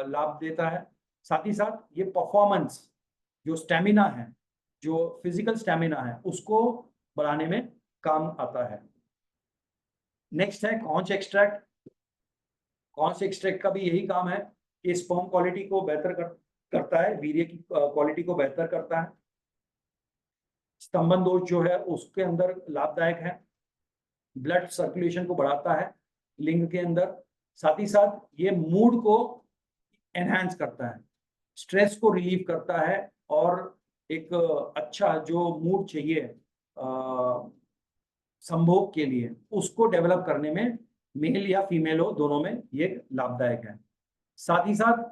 लाभ देता है। साथ ही साथ ये परफॉर्मेंस, जो स्टेमिना है, जो फिजिकल स्टेमिना है, उसको बढ़ाने में काम आता है। नेक्स्ट है कॉन्च एक्सट्रैक्ट। कॉन्च एक्सट्रैक्ट का भी यही काम है कि स्पर्म क्वालिटी को बेहतर करता है, वीर्य की क्वालिटी को बेहतर करता है। स्तंभन दोष जो है उसके अंदर लाभदायक है, ब्लड सर्कुलेशन को बढ़ाता है लिंग के अंदर। साथ ही साथ ये मूड को एनहांस करता है, स्ट्रेस को रिलीव करता है, और एक अच्छा जो मूड चाहिए संभोग के लिए, उसको डेवलप करने में मेल या फीमेल हो दोनों में ये लाभदायक है। साथ ही साथ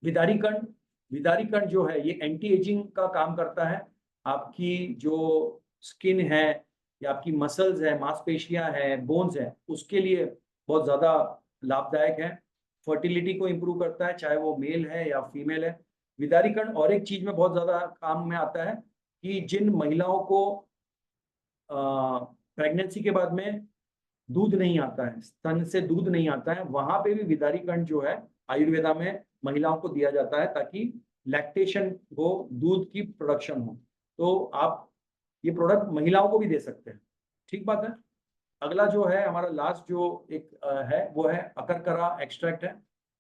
विदारीकण, विदारीकण जो है ये एंटी एजिंग का काम करता है। आपकी जो स्किन है, या आपकी मसल्स है, मांसपेशियां है, बोन्स है, उसके लिए बहुत ज्यादा लाभदायक है। फर्टिलिटी को इम्प्रूव करता है, चाहे वो मेल है या फीमेल है। विदारीकण और एक चीज में बहुत ज्यादा काम में आता है, कि जिन महिलाओं को प्रेगनेंसी के बाद में दूध नहीं आता है, स्तन से दूध नहीं आता है, वहां पे भी विदारीकण जो है आयुर्वेदा में महिलाओं को दिया जाता है, ताकि लैक्टेशन हो, दूध की प्रोडक्शन हो। तो आप ये प्रोडक्ट महिलाओं को भी दे सकते हैं। ठीक बात है। अगला जो है हमारा लास्ट जो एक है वो है अकरकरा एक्सट्रैक्ट है।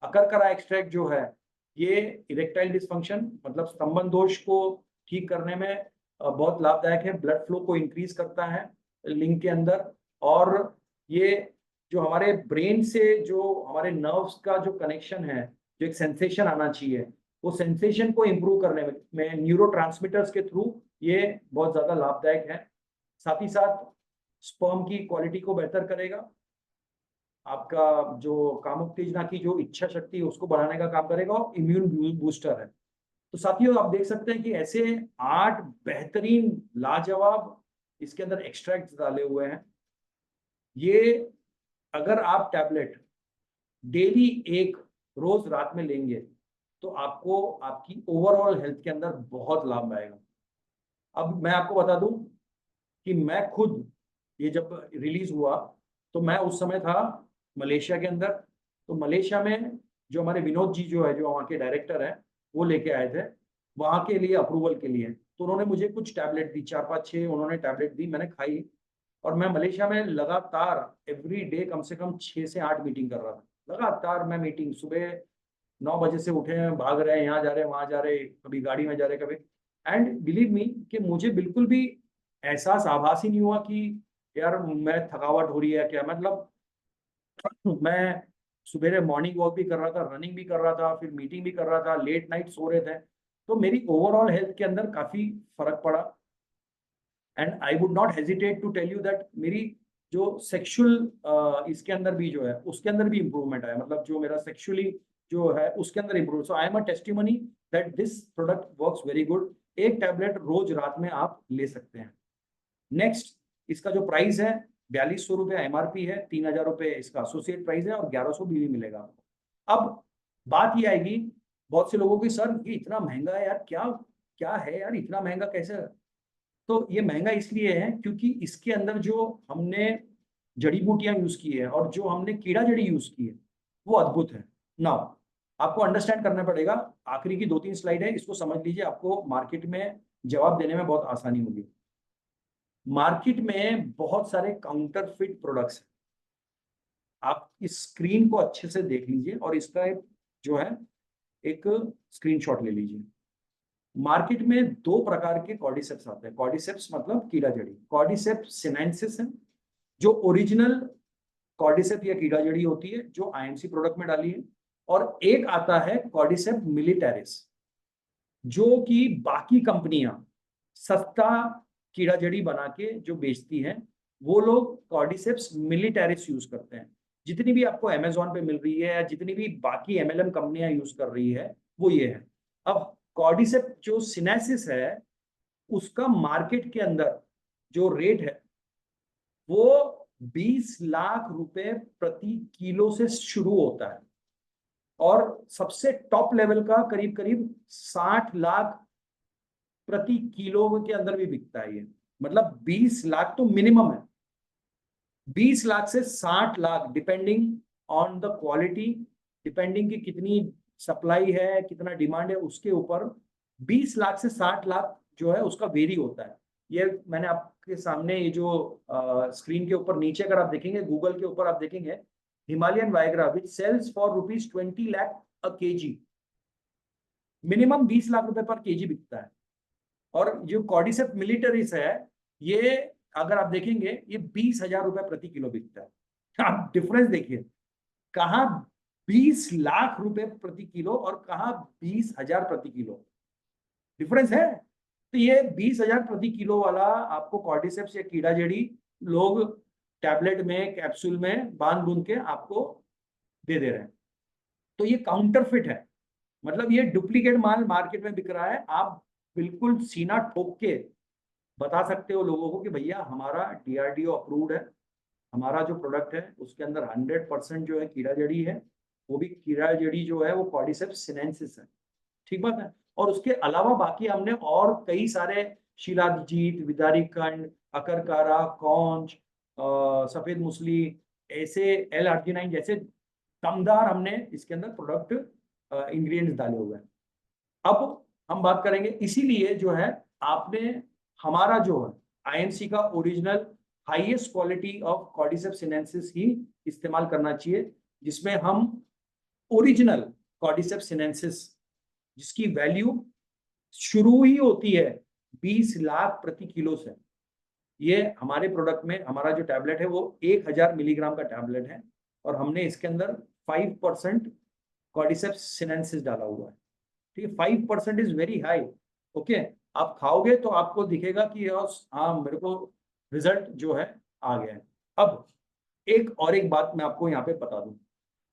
अकरकरा एक्सट्रैक्ट जो है ये इरेक्टाइल डिसफंक्शन मतलब स्तंभन दोष को ठीक करने में बहुत लाभदायक है। ब्लड फ्लो को इंक्रीज करता है लिंग के अंदर, और ये जो हमारे ब्रेन से जो हमारे नर्व्स का जो कनेक्शन है, जो एक सेंसेशन आना चाहिए, वो सेंसेशन को इम्प्रूव करने में न्यूरोट्रांसमीटर्स के थ्रू ये बहुत ज्यादा लाभदायक है। साथ ही साथ स्पर्म की क्वालिटी को बेहतर करेगा, आपका जो कामोत्तेजना की जो इच्छा शक्ति है उसको बढ़ाने का काम करेगा, और इम्यून बूस्टर है। तो साथियों आप देख सकते हैं कि ऐसे 8 बेहतरीन लाजवाब इसके अंदर एक्सट्रैक्ट डाले हुए हैं। ये अगर आप टैबलेट डेली एक रोज रात में लेंगे तो आपको आपकी ओवरऑल हेल्थ के अंदर बहुत लाभ आएगा। अब मैं आपको बता दूं कि मैं खुद ये जब रिलीज हुआ तो मैं उस समय था मलेशिया के अंदर। तो मलेशिया में जो हमारे विनोद जी जो है, जो वहाँ के डायरेक्टर हैं, वो लेके आए थे वहाँ के लिए अप्रूवल के लिए। तो उन्होंने मुझे कुछ टैबलेट दी, 4-5-6 उन्होंने टैबलेट दी, मैंने खाई। और मैं मलेशिया में लगातार एवरी डे कम से कम 6 से 8 मीटिंग कर रहा था। लगातार मैं मीटिंग, सुबह 9 बजे से उठे हैं, भाग रहे हैं, यहाँ जा रहे हैं, वहां जा रहे, कभी गाड़ी में जा रहे, कभी। एंड बिलीव मी कि मुझे बिल्कुल भी एहसास, आभास ही नहीं हुआ कि यार मैं थकावट हो रही है क्या। मतलब मैं सुबह मॉर्निंग वॉक भी कर रहा था, रनिंग भी कर रहा था, फिर मीटिंग भी कर रहा था, लेट नाइट सो रहे थे। तो मेरी ओवरऑल हेल्थ के अंदर काफी फर्क पड़ा। And I would not hesitate to tell you that मेरी जो सेक्सुअल इसके अंदर भी जो है उसके अंदर भी इंप्रूवमेंट आया। मतलब जो मेरा सेक्सुअली जो है उसके अंदर improve. So I am a testimony that this product works very good. एक टैबलेट रोज रात में आप ले सकते हैं। नेक्स्ट, इसका जो प्राइस है 4200 रुपये एमआरपी है, 3000 रुपये इसका एसोसिएट प्राइस है, और 1100 बीवी मिलेगा आपको। अब बात ये आएगी बहुत से लोगों की, सर ये इतना महंगा है यार, क्या क्या है यार, इतना महंगा कैसे। तो ये महंगा इसलिए है क्योंकि इसके अंदर जो हमने जड़ी बूटियां यूज की है और जो हमने कीड़ा जड़ी यूज की है वो अद्भुत है। नाउ आपको अंडरस्टैंड करना पड़ेगा। आखिरी की 2-3 स्लाइड है, इसको समझ लीजिए, आपको मार्केट में जवाब देने में बहुत आसानी होगी। मार्केट में बहुत सारे काउंटरफिट प्रोडक्ट्स हैं। आप इस स्क्रीन को अच्छे से देख लीजिए और इसका एक जो है एक स्क्रीनशॉट ले लीजिए। मार्केट में दो प्रकार के कॉर्डिसेप्स आते हैं। कॉर्डिसेप्स मतलब कीड़ा जड़ी। कॉर्डिसेप्स सिनेंसिस है जो ओरिजिनल कॉर्डिसेप या कीड़ा जड़ी होती है जो आईएमसी प्रोडक्ट में डाली है, और एक आता है कॉर्डिसेप मिलिटैरिस जो कि बाकी कंपनियां सस्ता कीड़ा जड़ी बना के जो बेचती हैं, वो लोग कॉर्डिसेप्स मिलिटैरिस यूज करते हैं। जितनी भी आपको अमेजोन पे मिल रही है या जितनी भी बाकी एमएलएम कंपनियां यूज कर रही है वो ये है। अब कॉर्डिसेप जो सिनेसिस है उसका मार्केट के अंदर जो रेट है वो 20 लाख रुपए प्रति किलो से शुरू होता है और सबसे टॉप लेवल का करीब करीब 60 लाख प्रति किलो के अंदर भी बिकता है ये। मतलब 20 लाख तो मिनिमम है, 20 लाख से 60 lakh depending on the quality, depending की कितनी सप्लाई है कितना डिमांड है उसके ऊपर 20 लाख से 60 लाख जो है उसका वेरी होता है। ये मैंने आपके सामने ये जो स्क्रीन के ऊपर नीचे अगर आप देखेंगे गूगल के ऊपर आप देखेंगे Himalayan Viagra which sells for ₹20 lakh a KG, minimum 20 lakh रुपए पर केजी बिकता है। और जो कॉर्डिसेप मिलिटरीज है ये अगर आप देखेंगे ये 20,000 रुपए प्रति किलो बिकता है। आप डिफरेंस देखिए, कहाँ 20 लाख रुपए प्रति किलो और कहाँ 20,000 प्रति किलो, डिफरेंस है। तो ये 20,000 प्रति किलो वाला आपको कॉर्डिसेप्स या कीड़ा जड़ी लोग टैबलेट में कैप्सूल में बांध बूंद के आपको दे दे रहे हैं। तो ये काउंटरफिट है, मतलब ये डुप्लीकेट माल मार्केट में बिक रहा है। आप बिल्कुल सीना ठोक के बता सकते हो लोगों को कि भैया हमारा डीआरडीओ अप्रूव्ड है, हमारा जो प्रोडक्ट है उसके अंदर 100% जो है कीड़ा जड़ी है, वो भी कीड़ा जड़ी जो है वो कॉर्डिसेप्स सिनेंसिस है। ठीक बात है। और उसके अलावा बाकी हमने और कई सारे शिलाजीत, विदारिकंड, अकरकारा, कौंज, सफेद मुसली, ऐसे एल आर्जिनाइन जैसे दमदार हमने इसके अंदर प्रोडक्ट इंग्रेडिएंट्स डाले हुए हैं। अब हम बात करेंगे, इसीलिए जो है आपने हमारा जो है आईएमसी का original highest quality of cordyceps sinensis ही इस्तेमाल करना चाहिए, जिसमें हम ओरिजिनल कॉर्डिसेप्स सिनेंसिस जिसकी वैल्यू शुरू ही होती है 20 लाख प्रति किलो से, ये हमारे प्रोडक्ट में हमारा जो टैबलेट है वो 1000 मिलीग्राम का टैबलेट है और हमने इसके अंदर 5% कॉर्डिसेप्स सिनेंसिस डाला हुआ है। ठीक है, 5% इज वेरी हाई। ओके, आप खाओगे तो आपको दिखेगा कि हाँ मेरे को रिजल्ट जो है आ गया है। अब एक बात मैं आपको यहाँ पे बता दूं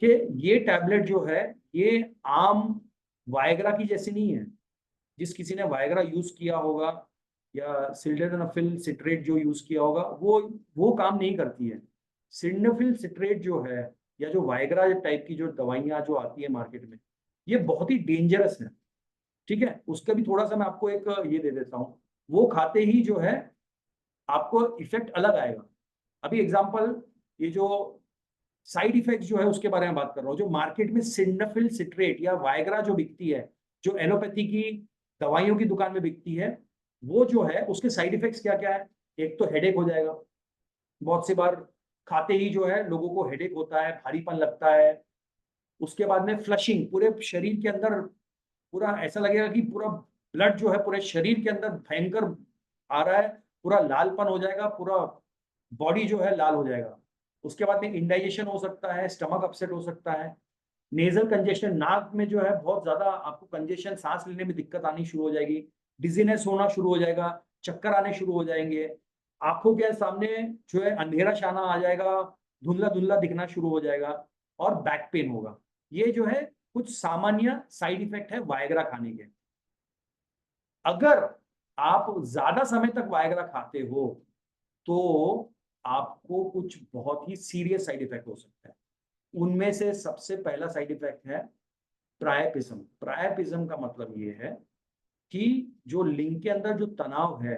कि ये टैबलेट जो है ये आम वायग्रा की जैसी नहीं है। जिस किसी ने वायग्रा यूज किया होगा या सिल्डेनाफिल सिट्रेट जो यूज किया होगा वो काम नहीं करती है। सिल्डेनाफिल सिट्रेट जो है या जो वायग्रा टाइप की जो दवाइयां जो आती है मार्केट में ये बहुत ही डेंजरस है। ठीक है, उसका भी थोड़ा सा मैं आपको एक ये दे देता हूँ, वो खाते ही जो है आपको इफेक्ट अलग आएगा। अभी एग्जांपल ये जो साइड इफेक्ट जो है उसके बारे में बात कर रहा हूँ। जो मार्केट में सिल्डेनाफिल सिट्रेट या वायग्रा जो बिकती है, जो एलोपैथी की दवाइयों की दुकान में बिकती है, वो जो है उसके साइड इफेक्ट्स क्या क्या है। एक तो हेडेक हो जाएगा, बहुत सी बार खाते ही जो है लोगों को हेडेक होता है, भारीपन लगता है। उसके बाद में फ्लशिंग, पूरे शरीर के अंदर पूरा ऐसा लगेगा कि पूरा ब्लड जो है पूरे शरीर के अंदर भयंकर आ रहा है, पूरा लालपन हो जाएगा, पूरा बॉडी जो है लाल हो जाएगा। उसके बाद में इंडाइजेशन हो सकता है, स्टमक अपसेट हो सकता है, नेजल कंजेशन, नाक में जो है बहुत ज्यादा आपको कंजेशन, सांस लेने में दिक्कत आनी शुरू हो जाएगी, डिजीनेस होना शुरू हो जाएगा, चक्कर आने शुरू हो जाएंगे, आंखों के सामने जो है अंधेरा छाना आ जाएगा, धुंधला धुंधला दिखना शुरू हो जाएगा और बैक पेन होगा। ये जो है कुछ सामान्य साइड इफेक्ट है वायग्रा खाने के। अगर आप ज्यादा समय तक वायग्रा खाते हो तो आपको कुछ बहुत ही सीरियस साइड इफेक्ट हो सकता है। उनमें से सबसे पहला साइड इफेक्ट है प्रायपिज्म। प्रायपिज्म का मतलब ये है कि जो लिंग के अंदर जो तनाव है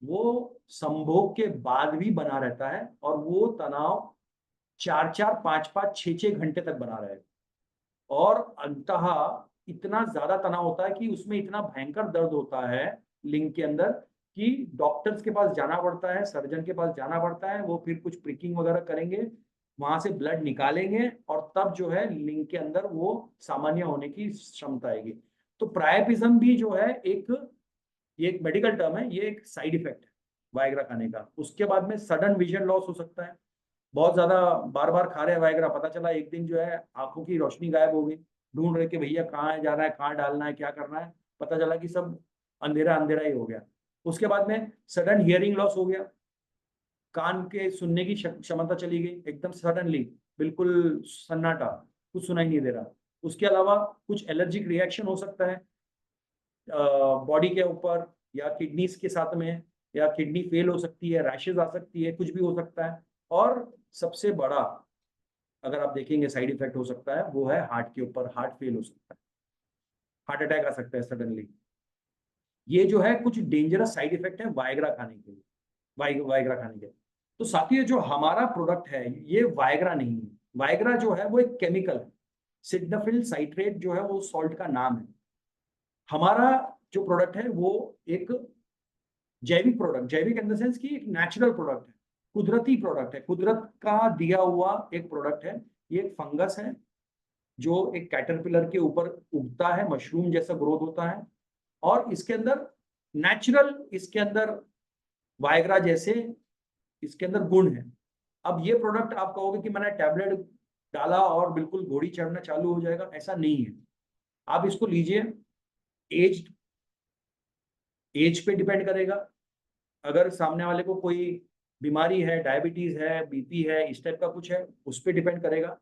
वो संभोग के बाद भी बना रहता है और वो तनाव 4-4, 5-5, 6-6 घंटे तक बना रहेगा और अंततः इतना ज्यादा तनाव होता है कि उसमें इतना भयंकर दर्द होता है लिंग के अंदर कि डॉक्टर्स के पास जाना पड़ता है, सर्जन के पास जाना पड़ता है, वो फिर कुछ प्रिकिंग वगैरह करेंगे, वहां से ब्लड निकालेंगे और तब जो है लिंग के अंदर वो सामान्य होने की क्षमता आएगी। तो प्रायपिज्म भी जो है ये एक मेडिकल टर्म है, ये एक साइड इफेक्ट है वायग्रा खाने का। उसके बाद में सडन विजन लॉस हो सकता है, बहुत ज्यादा बार बार खा रहे हैं वायग्रा, पता चला एक दिन जो है आंखों की रोशनी गायब हो गई, ढूंढ रहे कि भैया कहाँ जा रहा है, कहाँ डालना है, क्या करना है, पता चला कि सब अंधेरा अंधेरा ही हो गया। उसके बाद में सडन हियरिंग लॉस हो गया, कान के सुनने की क्षमता चली गई एकदम सडनली, बिल्कुल सन्नाटा, कुछ सुनाई नहीं दे रहा। उसके अलावा कुछ एलर्जिक रिएक्शन हो सकता है बॉडी के ऊपर या किडनीज के साथ में, या किडनी फेल हो सकती है, रैशेज आ सकती है, कुछ भी हो सकता है। और सबसे बड़ा अगर आप देखेंगे साइड इफेक्ट हो सकता है वो है हार्ट के ऊपर, हार्ट फेल हो सकता है, हार्ट अटैक आ सकता है सडनली। ये जो है कुछ डेंजरस साइड इफेक्ट है वायग्रा खाने के लिए, वायग्रा खाने के। तो साथियों जो हमारा प्रोडक्ट है ये वायग्रा नहीं है, वायग्रा जो है वो एक केमिकल है, सिडनाफिल साइट्रेट जो है वो सॉल्ट का नाम है। हमारा जो प्रोडक्ट है वो एक जैविक प्रोडक्ट, जैविक इन द सेंस की एक नेचुरल प्रोडक्ट है, कुदरती प्रोडक्ट है, कुदरत का दिया हुआ एक प्रोडक्ट है। ये एक फंगस है जो एक कैटरपिलर के ऊपर उगता है, मशरूम जैसा ग्रोथ होता है, और इसके अंदर नेचुरल, इसके अंदर वायग्रा जैसे इसके अंदर गुण है। अब ये प्रोडक्ट आप कहोगे कि मैंने टैबलेट डाला और बिल्कुल घोड़ी चढ़ना चालू हो जाएगा, ऐसा नहीं है। आप इसको लीजिए, एज एज पे डिपेंड करेगा, अगर सामने वाले को कोई बीमारी है, डायबिटीज है, बीपी है, इस टाइप का कुछ है, उस पर डिपेंड करेगा।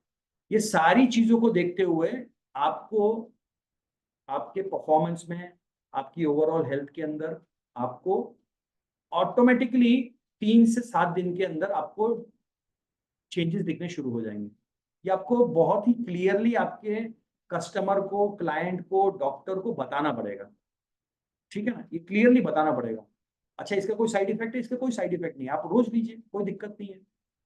ये सारी चीजों को देखते हुए आपको आपके परफॉर्मेंस में, आपकी ओवरऑल हेल्थ के अंदर आपको ऑटोमेटिकली 3 से 7 दिन के अंदर आपको चेंजेस दिखने शुरू हो जाएंगे। ये आपको बहुत ही क्लियरली आपके कस्टमर को, क्लाइंट को, डॉक्टर को बताना पड़ेगा, ठीक है ना, ये क्लियरली बताना पड़ेगा। अच्छा इसका कोई साइड इफेक्ट है? इसका कोई साइड इफेक्ट नहीं है, आप रोज लीजिए, कोई दिक्कत नहीं है,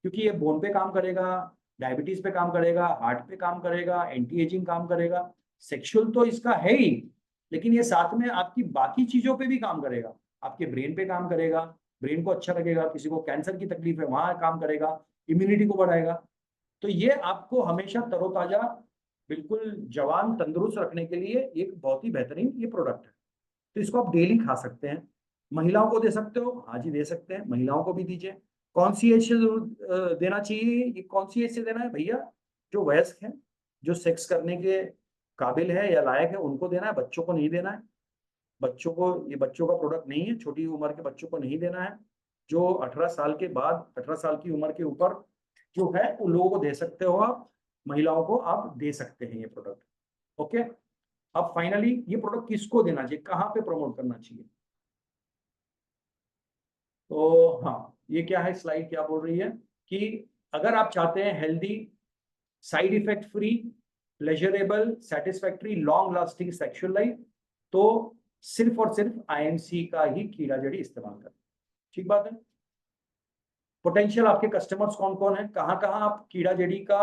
क्योंकि ये बोन पे काम करेगा, डायबिटीज पे काम करेगा, हार्ट पे काम करेगा, एंटी एजिंग काम करेगा, सेक्सुअल तो इसका है ही, लेकिन ये साथ में आपकी बाकी चीजों पे भी काम करेगा, आपके ब्रेन पे काम करेगा, ब्रेन को अच्छा लगेगा, किसी को कैंसर की तकलीफ है वहां काम करेगा, इम्यूनिटी को बढ़ाएगा। तो ये आपको हमेशा तरोताजा, बिल्कुल जवान तंदुरुस्त रखने के लिए एक बहुत ही बेहतरीन ये प्रोडक्ट है। तो इसको आप डेली खा सकते हैं। महिलाओं को दे सकते हो? हाँ जी दे सकते हैं, महिलाओं को भी दीजिए। कौन सी एज से देना चाहिए? ये कौन सी एज से देना है भैया? जो वयस्क है, जो सेक्स करने के काबिल है या लायक है, उनको देना है, बच्चों को नहीं देना है। बच्चों को, ये बच्चों का प्रोडक्ट नहीं है, छोटी उम्र के बच्चों को नहीं देना है। जो 18 साल के बाद, 18 साल की उम्र के ऊपर जो है उन लोगों को दे सकते हो आप, महिलाओं को आप दे सकते हैं ये प्रोडक्ट। ओके, अब फाइनली ये प्रोडक्ट किसको देना चाहिए, कहाँ पे प्रमोट करना चाहिए? तो हाँ, ये क्या है, स्लाइड क्या बोल रही है कि अगर आप चाहते हैं healthy, side effect free, pleasurable, satisfactory, long lasting sexual life, तो सिर्फ और सिर्फ आईएमसी का ही कीड़ा जड़ी इस्तेमाल करें। ठीक बात है। पोटेंशियल आपके कस्टमर्स कौन कौन है, कहाँ कहाँ आप कीड़ा जड़ी का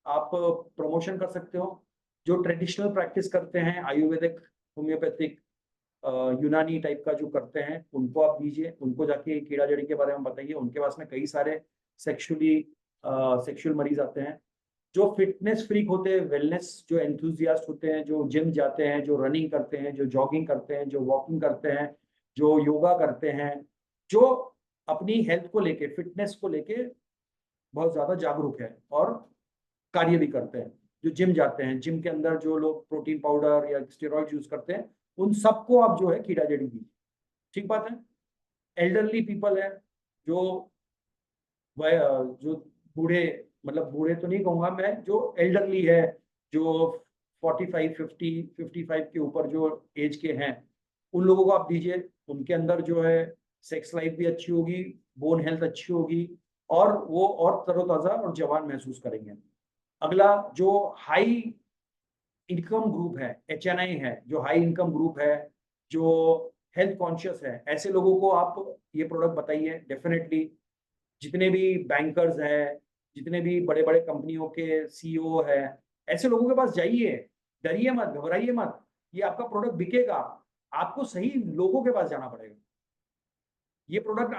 आप प्रमोशन कर सकते हो? जो ट्रेडिशनल प्रैक्टिस करते हैं, आयुर्वेदिक, होम्योपैथिक, यूनानी टाइप का जो करते हैं, उनको आप दीजिए, उनको जाके कीड़ा जड़ी के बारे में बताइए। उनके पास में कई सारे सेक्सुअल मरीज आते हैं। जो फिटनेस फ्रीक होते हैं, वेलनेस जो एंथुजियास्ट होते हैं, जो जिम जाते हैं, जो रनिंग करते हैं, जो जॉगिंग करते हैं, जो वॉकिंग करते हैं, जो योगा करते हैं, जो अपनी हेल्थ को लेके, फिटनेस को लेके बहुत ज्यादा जागरूक है और कार्य भी करते हैं, जो जिम जाते हैं, जिम के अंदर जो लोग प्रोटीन पाउडर या स्टेरॉइड यूज करते हैं, उन सबको आप जो है कीड़ा जड़ी दीजिए। ठीक बात है। एल्डरली पीपल है, जो वह जो बूढ़े, मतलब बूढ़े तो नहीं कहूंगा मैं, जो एल्डरली है, जो 45 55 के ऊपर जो एज के हैं, उन लोगों को आप दीजिए। उनके अंदर जो है सेक्स लाइफ भी अच्छी होगी, बोन हेल्थ अच्छी होगी, और वो और तरोताजा और जवान महसूस करेंगे। अगला जो हाई इनकम ग्रुप है, एचएनआई है, जो हाई इनकम ग्रुप है, जो हेल्थ कॉन्शियस है, ऐसे लोगों को आप ये प्रोडक्ट बताइए डेफिनेटली। जितने भी बैंकर्स हैं, जितने भी बड़े बड़े कंपनियों के सीईओ है, ऐसे लोगों के पास जाइए, डरिए मत, घबराइए मत, ये आपका प्रोडक्ट बिकेगा। आपको सही लोगों के पास जाना पड़ेगा। ये प्रोडक्ट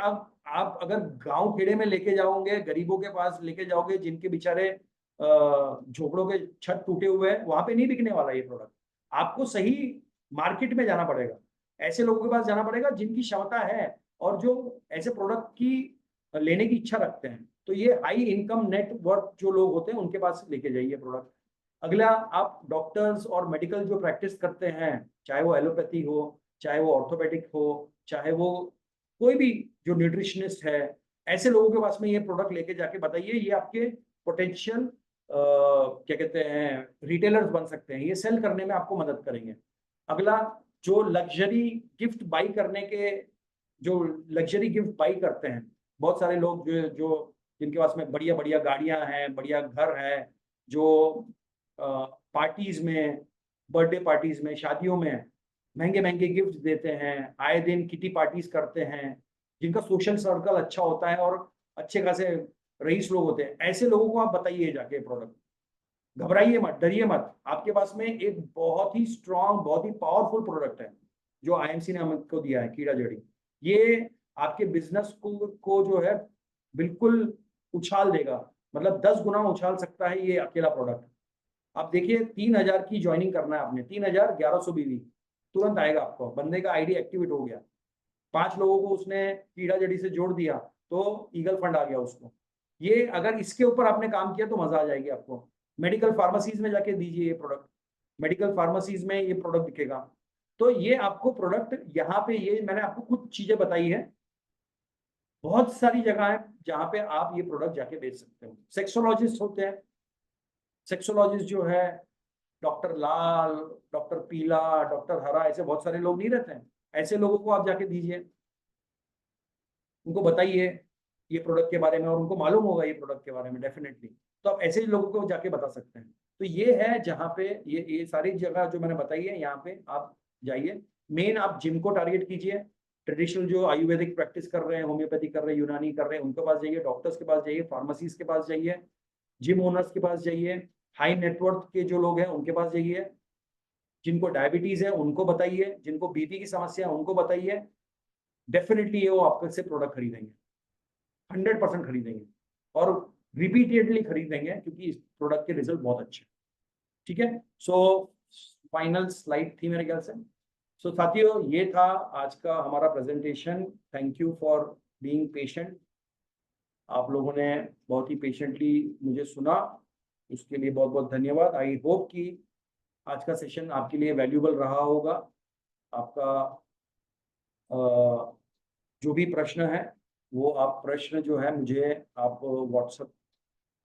आप अगर गांव खेड़े में लेके जाओगे, गरीबों के पास लेके जाओगे, जिनके बेचारे झोपड़ों के छत टूटे हुए हैं, वहां पे नहीं बिकने वाला ये प्रोडक्ट। आपको सही मार्केट में जाना पड़ेगा, ऐसे लोगों के पास जाना पड़ेगा जिनकी क्षमता है और जो ऐसे प्रोडक्ट की लेने की इच्छा रखते हैं। तो ये हाई इनकम नेटवर्क जो लोग होते हैं उनके पास लेके जाइए प्रोडक्ट। अगला, आप डॉक्टर्स और मेडिकल जो प्रैक्टिस करते हैं, चाहे वो एलोपैथी हो, चाहे वो ऑर्थोपेडिक हो, चाहे वो कोई भी जो न्यूट्रिशनिस्ट है, ऐसे लोगों के पास में ये प्रोडक्ट लेके जाके बताइए। ये आपके पोटेंशियल क्या कहते हैं रिटेलर्स बन सकते हैं, ये सेल करने में आपको मदद करेंगे। अगला, जो लग्जरी गिफ्ट बाई करने के, जो लग्जरी गिफ्ट बाई करते हैं, बहुत सारे लोग जो जो जिनके पास में बढ़िया बढ़िया गाड़ियां हैं, बढ़िया घर है, जो पार्टीज में, बर्थडे पार्टीज में, शादियों में महंगे महंगे गिफ्ट देते हैं, आए दिन किटी पार्टीज करते हैं, जिनका सोशल सर्कल अच्छा होता है और अच्छे खासे रईस लोग होते हैं, ऐसे लोगों को आप बताइए जाके प्रोडक्ट। घबराइए मत, डरिए मत, आपके पास में एक बहुत ही स्ट्रांग, बहुत ही पावरफुल प्रोडक्ट है जो आईएमसी ने हमको दिया है, कीड़ा जड़ी। ये आपके बिजनेस को जो है बिल्कुल उछाल देगा, मतलब 10 गुना उछाल सकता है ये अकेला प्रोडक्ट। आप देखिए, 3,000 की ज्वाइनिंग करना है आपने, 3,000 1100 BV तुरंत आएगा आपको, बंदे का आईडी एक्टिवेट हो गया, 5 लोगों को उसने कीड़ा जड़ी से जोड़ दिया तो ईगल फंड आ गया उसको। ये अगर इसके ऊपर आपने काम किया तो मजा आ जाएगी आपको। मेडिकल फार्मेसीज में जाके दीजिए ये प्रोडक्ट, मेडिकल फार्मेसीज में ये प्रोडक्ट दिखेगा। तो ये आपको प्रोडक्ट यहाँ पे, ये मैंने आपको कुछ चीजें बताई है, बहुत सारी जगह है जहाँ पे आप ये प्रोडक्ट जाके बेच सकते हो। सेक्सोलॉजिस्ट होते हैं, सेक्सोलॉजिस्ट जो है, डॉक्टर लाल, डॉक्टर पीला, डॉक्टर हरा, ऐसे बहुत सारे लोग नहीं रहते हैं, ऐसे लोगों को आप जाके दीजिए, उनको बताइए ये प्रोडक्ट के बारे में, और उनको मालूम होगा ये प्रोडक्ट के बारे में डेफिनेटली। तो आप ऐसे ही लोगों को जाके बता सकते हैं। तो ये है जहाँ पे ये सारी जगह जो मैंने बताई है, यहाँ पे आप जाइए। मेन आप जिम को टारगेट कीजिए, ट्रेडिशनल जो आयुर्वेदिक प्रैक्टिस कर रहे हैं, होम्योपैथी कर रहे हैं, यूनानी कर रहे हैं, उनके पास जाइए, डॉक्टर्स के पास जाइए, फार्मेसीज के पास जाइए, जिम ओनर्स के पास जाइए, हाई नेटवर्थ के जो लोग हैं उनके पास जाइए, जिनको डायबिटीज है उनको बताइए, जिनको बीपी की समस्या है उनको बताइए। डेफिनेटली ये वो आपके से प्रोडक्ट खरीदेंगे, 100% खरीदेंगे, और रिपीटेडली खरीदेंगे, क्योंकि इस प्रोडक्ट के रिजल्ट बहुत अच्छे हैं। ठीक है, सो फाइनल स्लाइड थी मेरे ख्याल से। सो साथियों, ये था आज का हमारा presentation. Thank you for being patient. आप लोगों ने बहुत ही पेशेंटली मुझे सुना, उसके लिए बहुत बहुत धन्यवाद। आई होप कि आज का सेशन आपके लिए वैल्यूबल रहा होगा। आपका जो भी प्रश्न है, वो आप प्रश्न जो है मुझे आप व्हाट्सएप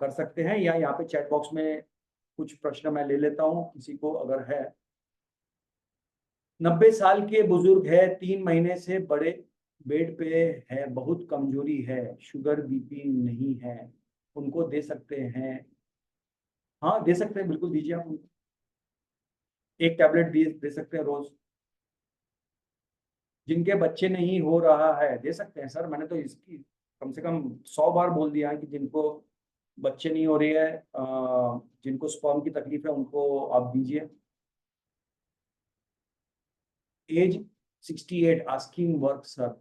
कर सकते हैं, या यहाँ पे चैट बॉक्स में कुछ प्रश्न मैं ले लेता हूँ किसी को अगर है। 90 साल के बुजुर्ग है, 3 महीने से बड़े बेड पे है, बहुत कमजोरी है, शुगर बीपी नहीं है, उनको दे सकते हैं? हाँ दे सकते हैं, बिल्कुल दीजिए आप उनको। एक टैबलेट दे सकते हैं रोज। जिनके बच्चे नहीं हो रहा है दे सकते हैं सर, मैंने तो इसकी कम से कम 100 बार बोल दिया है कि जिनको बच्चे नहीं हो रही है, जिनको स्पर्म की तकलीफ है, उनको आप दीजिए। Age 68, asking work sir.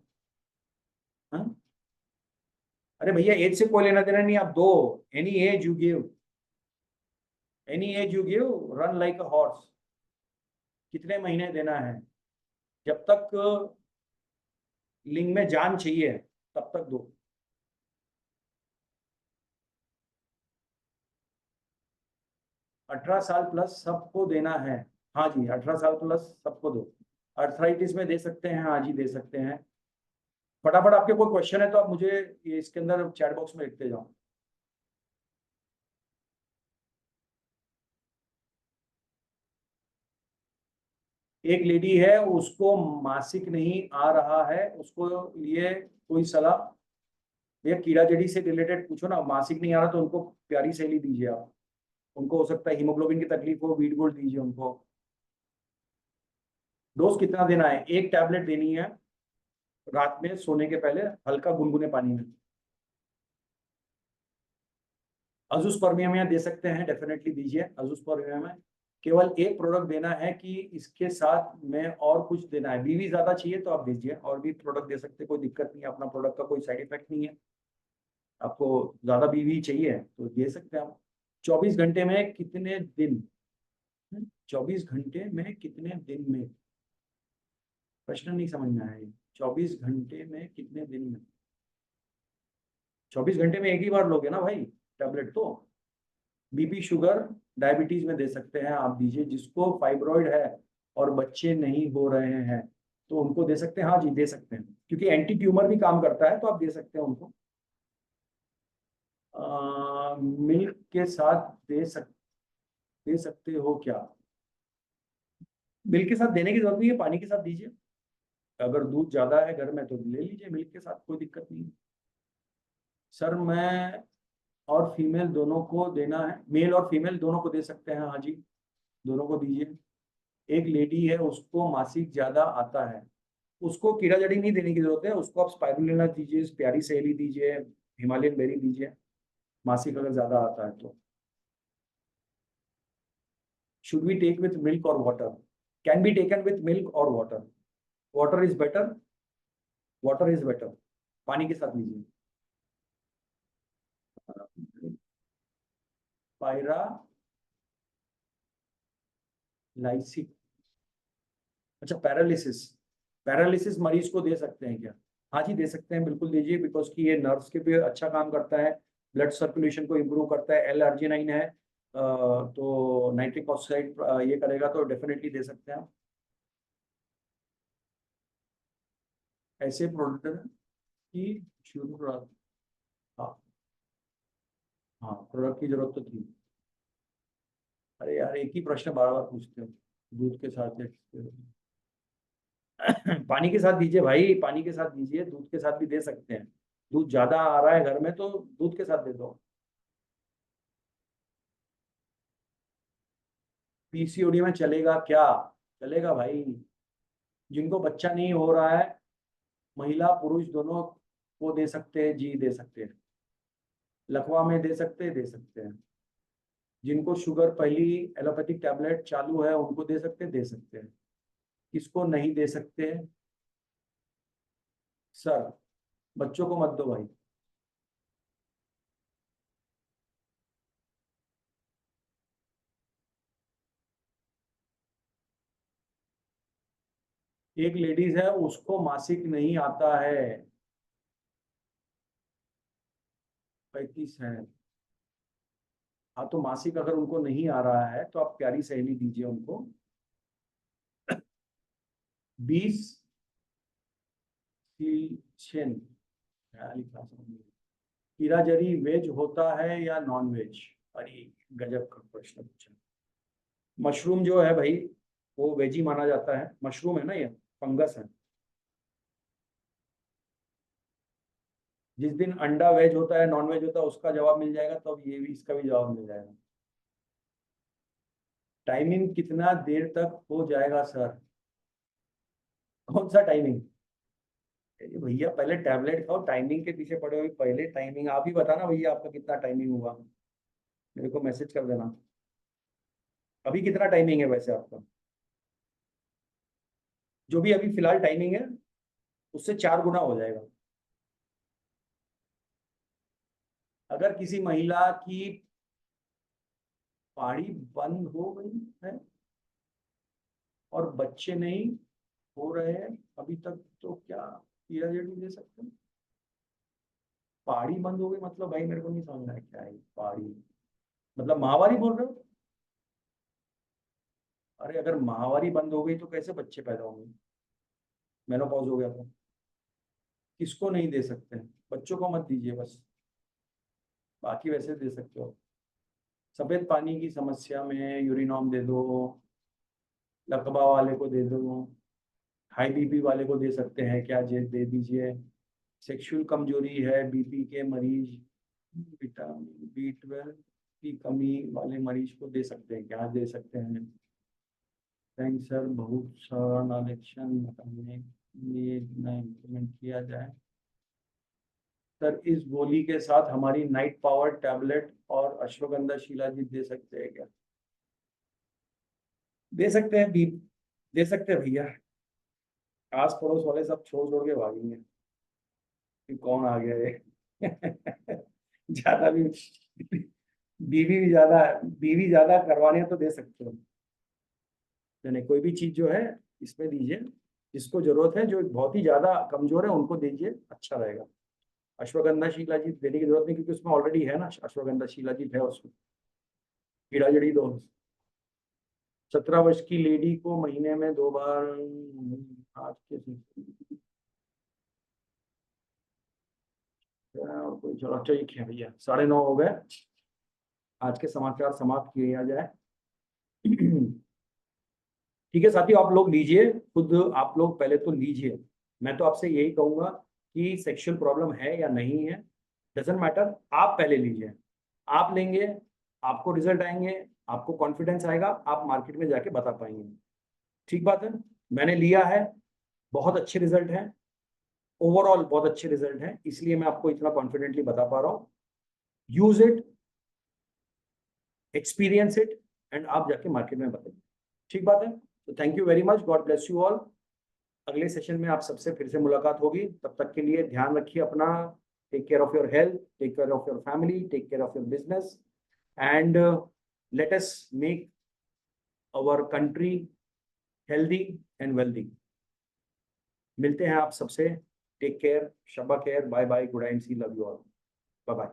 हाँ, अरे भैया एज से कोई लेना देना नहीं, आप दो। Any as you give, any as you give, run like a horse. कितने महीने देना है? जब तक लिंग में जान चाहिए तब तक दो। 18 साल प्लस सबको देना है। हाँ जी, 18 साल प्लस सबको दो। अर्थराइटिस में दे सकते हैं, हाँ जी दे सकते हैं। फटाफट आपके कोई क्वेश्चन है तो आप मुझे ये इसके अंदर चैट बॉक्स में लिखते जाओ। एक लेडी है, उसको मासिक नहीं आ रहा है, उसको लिए कोई सलाह? भैया कीड़ा जड़ी से रिलेटेड पूछो ना, मासिक नहीं आ रहा तो उनको प्यारी सहेली दीजिए आप। उनको हो सकता है हीमोग्लोबिन की तकलीफ हो, वीट गोल्ड दीजिए उनको। डोज कितना देना है? एक टैबलेट देनी है रात में सोने के पहले, हल्का गुनगुने पानी में। अजूस्पर्मिया में दे सकते हैं, डेफिनेटली दीजिए अजूस्पर्मिया में। केवल एक प्रोडक्ट देना है कि इसके साथ में और कुछ देना है। बीवी ज्यादा चाहिए तो आप दीजिए, और भी प्रोडक्ट दे सकते हैं, कोई दिक्कत नहीं है, अपना प्रोडक्ट का कोई साइड इफेक्ट नहीं है। आपको ज्यादा बीवी चाहिए तो दे सकते हैं आप। 24 घंटे में कितने दिन? 24 घंटे में कितने दिन में? प्रश्न नहीं समझ में आया ये। 24 घंटे में कितने दिन में? 24 घंटे में एक ही बार लोगे ना भाई टैबलेट तो। बीपी शुगर डायबिटीज में दे सकते हैं आप, दीजिए। जिसको फाइब्रॉइड है और बच्चे नहीं हो रहे हैं तो उनको दे सकते हैं। हाँ जी दे सकते हैं, क्योंकि एंटी ट्यूमर भी काम करता है, तो आप दे सकते हैं उनको। मिल्क के साथ दे सकते हो क्या? मिल्क के साथ देने की जरूरत नहीं है, पानी के साथ दीजिए। अगर दूध ज्यादा है घर में तो ले लीजिए मिल्क के साथ, कोई दिक्कत नहीं है। सर मैं और फीमेल दोनों को देना है, मेल और फीमेल दोनों को दे सकते हैं, हाँ जी दोनों को दीजिए। एक लेडी है उसको मासिक ज्यादा आता है, उसको कीड़ा जड़ी नहीं देने की जरूरत है, उसको आप स्पाइरुलिना दीजिए, प्यारी सहेली दीजिए, हिमालयन बेरी दीजिए, मासिक अगर ज्यादा आता है तो। Should we take with milk और water? Can be taken with milk और water. Water is better, water is better, पानी के साथ लीजिए। पायरा लाइसिक, अच्छा पैरालिसिस। पैरालिसिस मरीज को दे सकते हैं क्या? हाँ जी दे सकते हैं, बिल्कुल दीजिए, बिकॉज कि ये नर्व्स के पे अच्छा काम करता है, ब्लड सर्कुलेशन को इम्प्रूव करता है, एल आर्जिनाइन है, तो नाइट्रिक ऑक्साइड ये करेगा, तो डेफिनेटली दे सकते हैं आप। ऐसे प्रोडक्ट की शुरू, हाँ हाँ प्रोडक्ट की जरूरत तो थी। अरे यार एक ही प्रश्न बार बार पूछते हो। दूध के साथ पानी के साथ दीजिए भाई, पानी के साथ दीजिए, दूध के साथ भी दे सकते हैं। दूध ज्यादा आ रहा है घर में तो दूध के साथ दे दो। पीसीओडी में चलेगा क्या? चलेगा भाई, जिनको बच्चा नहीं हो रहा है, महिला पुरुष दोनों को दे सकते हैं जी, दे सकते हैं। लकवा में दे सकते हैं। जिनको शुगर पहली एलोपैथिक टैबलेट चालू है उनको दे सकते हैं। किसको नहीं दे सकते? सर बच्चों को मत दो भाई। एक लेडीज है उसको मासिक नहीं आता है, 35 है। हाँ तो मासिक अगर उनको नहीं आ रहा है तो आप प्यारी सहेली दीजिए उनको। 20 छेन, क्या लिखा समझ नहीं। कीरा जरी वेज होता है या नॉन वेज? अरे गजब का प्रश्न पूछा। मशरूम जो है भाई वो वेज ही माना जाता है, मशरूम है ना ये, फंगस है। जिस दिन अंडा वेज होता है नॉन वेज होता है उसका जवाब मिल जाएगा, तो अब ये भी इसका भी जवाब मिल जाएगा। टाइमिंग कितना देर तक हो जाएगा सर? कौन सा टाइमिंग? अरे भैया पहले टैबलेट खाओ, टाइमिंग के पीछे पड़े हुए, पहले टाइमिंग आप ही बताना भैया आपका कितना टाइमिंग हुआ, मेरे को मैसेज कर देना। अभी कितना टाइमिंग है वैसे आपका? जो भी अभी फिलहाल टाइमिंग है उससे 4 गुना हो जाएगा। अगर किसी महिला की पाड़ी बंद हो गई है और बच्चे नहीं हो रहे हैं अभी तक, तो क्या पीरियड भी दे सकते हैं? पाड़ी बंद हो गई मतलब भाई मेरे को नहीं समझ में आया क्या है पाड़ी, मतलब माहवारी बोल रहे हो? अरे अगर माहवारी बंद हो गई तो कैसे बच्चे पैदा होंगे? मेनोपॉज हो गया तो किसको नहीं दे सकते हैं? बच्चों को मत दीजिए बस, बाकी वैसे दे सकते हो। सफेद पानी की समस्या में यूरिनॉम दे दो, लकवा वाले को दे दो, हाई बीपी वाले को दे सकते हैं क्या? जे दे दीजिए। सेक्सुअल कमजोरी है बीपी के मरीज, विटामिन B12 की कमी वाले मरीज को दे सकते हैं क्या? दे सकते हैं। थैंक्स सर, बहुत सारा नॉलेक्शन करने लिए इम्प्लीमेंट किया जाए। सर इस गोली के साथ हमारी नाइट पावर टैबलेट और अश्वगंधा शिलाजीत दे सकते हैं क्या? दे सकते हैं भी, दे सकते हैं भैया। आस पड़ोस वाले सब छोड़ छोड़ के भागेंगे कि कौन आ गया ये। ज्यादा भी, बीवी ज्यादा करवानी है तो दे सकते हो। नहीं, कोई भी चीज जो है इसमें दीजिए, जिसको जरूरत है, जो बहुत ही ज्यादा कमजोर है उनको दीजिए, अच्छा रहेगा। अश्वगंधा शिलाजीत देने की जरूरत नहीं, क्योंकि उसमें ऑलरेडी है ना, अश्वगंधा शिलाजीत है उसमें। कीड़ा जड़ी दो। 17 वर्ष की लेडी को महीने में 2 बार, आज के और कोई, चलो अच्छा ये क्या भैया, 9:30 हो गए। आज के समाचार समाप्त किया जाए। ठीक है साथियों, आप लोग लीजिए खुद, आप लोग पहले तो लीजिए। मैं तो आपसे यही कहूंगा कि सेक्सुअल प्रॉब्लम है या नहीं है, डजेंट मैटर, आप पहले लीजिए। आप लेंगे, आपको रिजल्ट आएंगे, आपको कॉन्फिडेंस आएगा, आप मार्केट में जाके बता पाएंगे। ठीक बात है। मैंने लिया है, बहुत अच्छे रिजल्ट हैं, ओवरऑल बहुत अच्छे रिजल्ट हैं, इसलिए मैं आपको इतना कॉन्फिडेंटली बता पा रहा हूँ। Use it, experience it, and आप जाके मार्केट में बताइए। ठीक बात है। तो thank you very much, God bless you all. अगले सेशन में आप सबसे फिर से मुलाकात होगी, तब तक के लिए ध्यान रखिए अपना। Take care of your health, take care of your family, take care of your business, and let us make our country healthy and wealthy. मिलते हैं आप सबसे। टेक केयर, शब्बा care, bye bye, good night, see love you all, bye bye.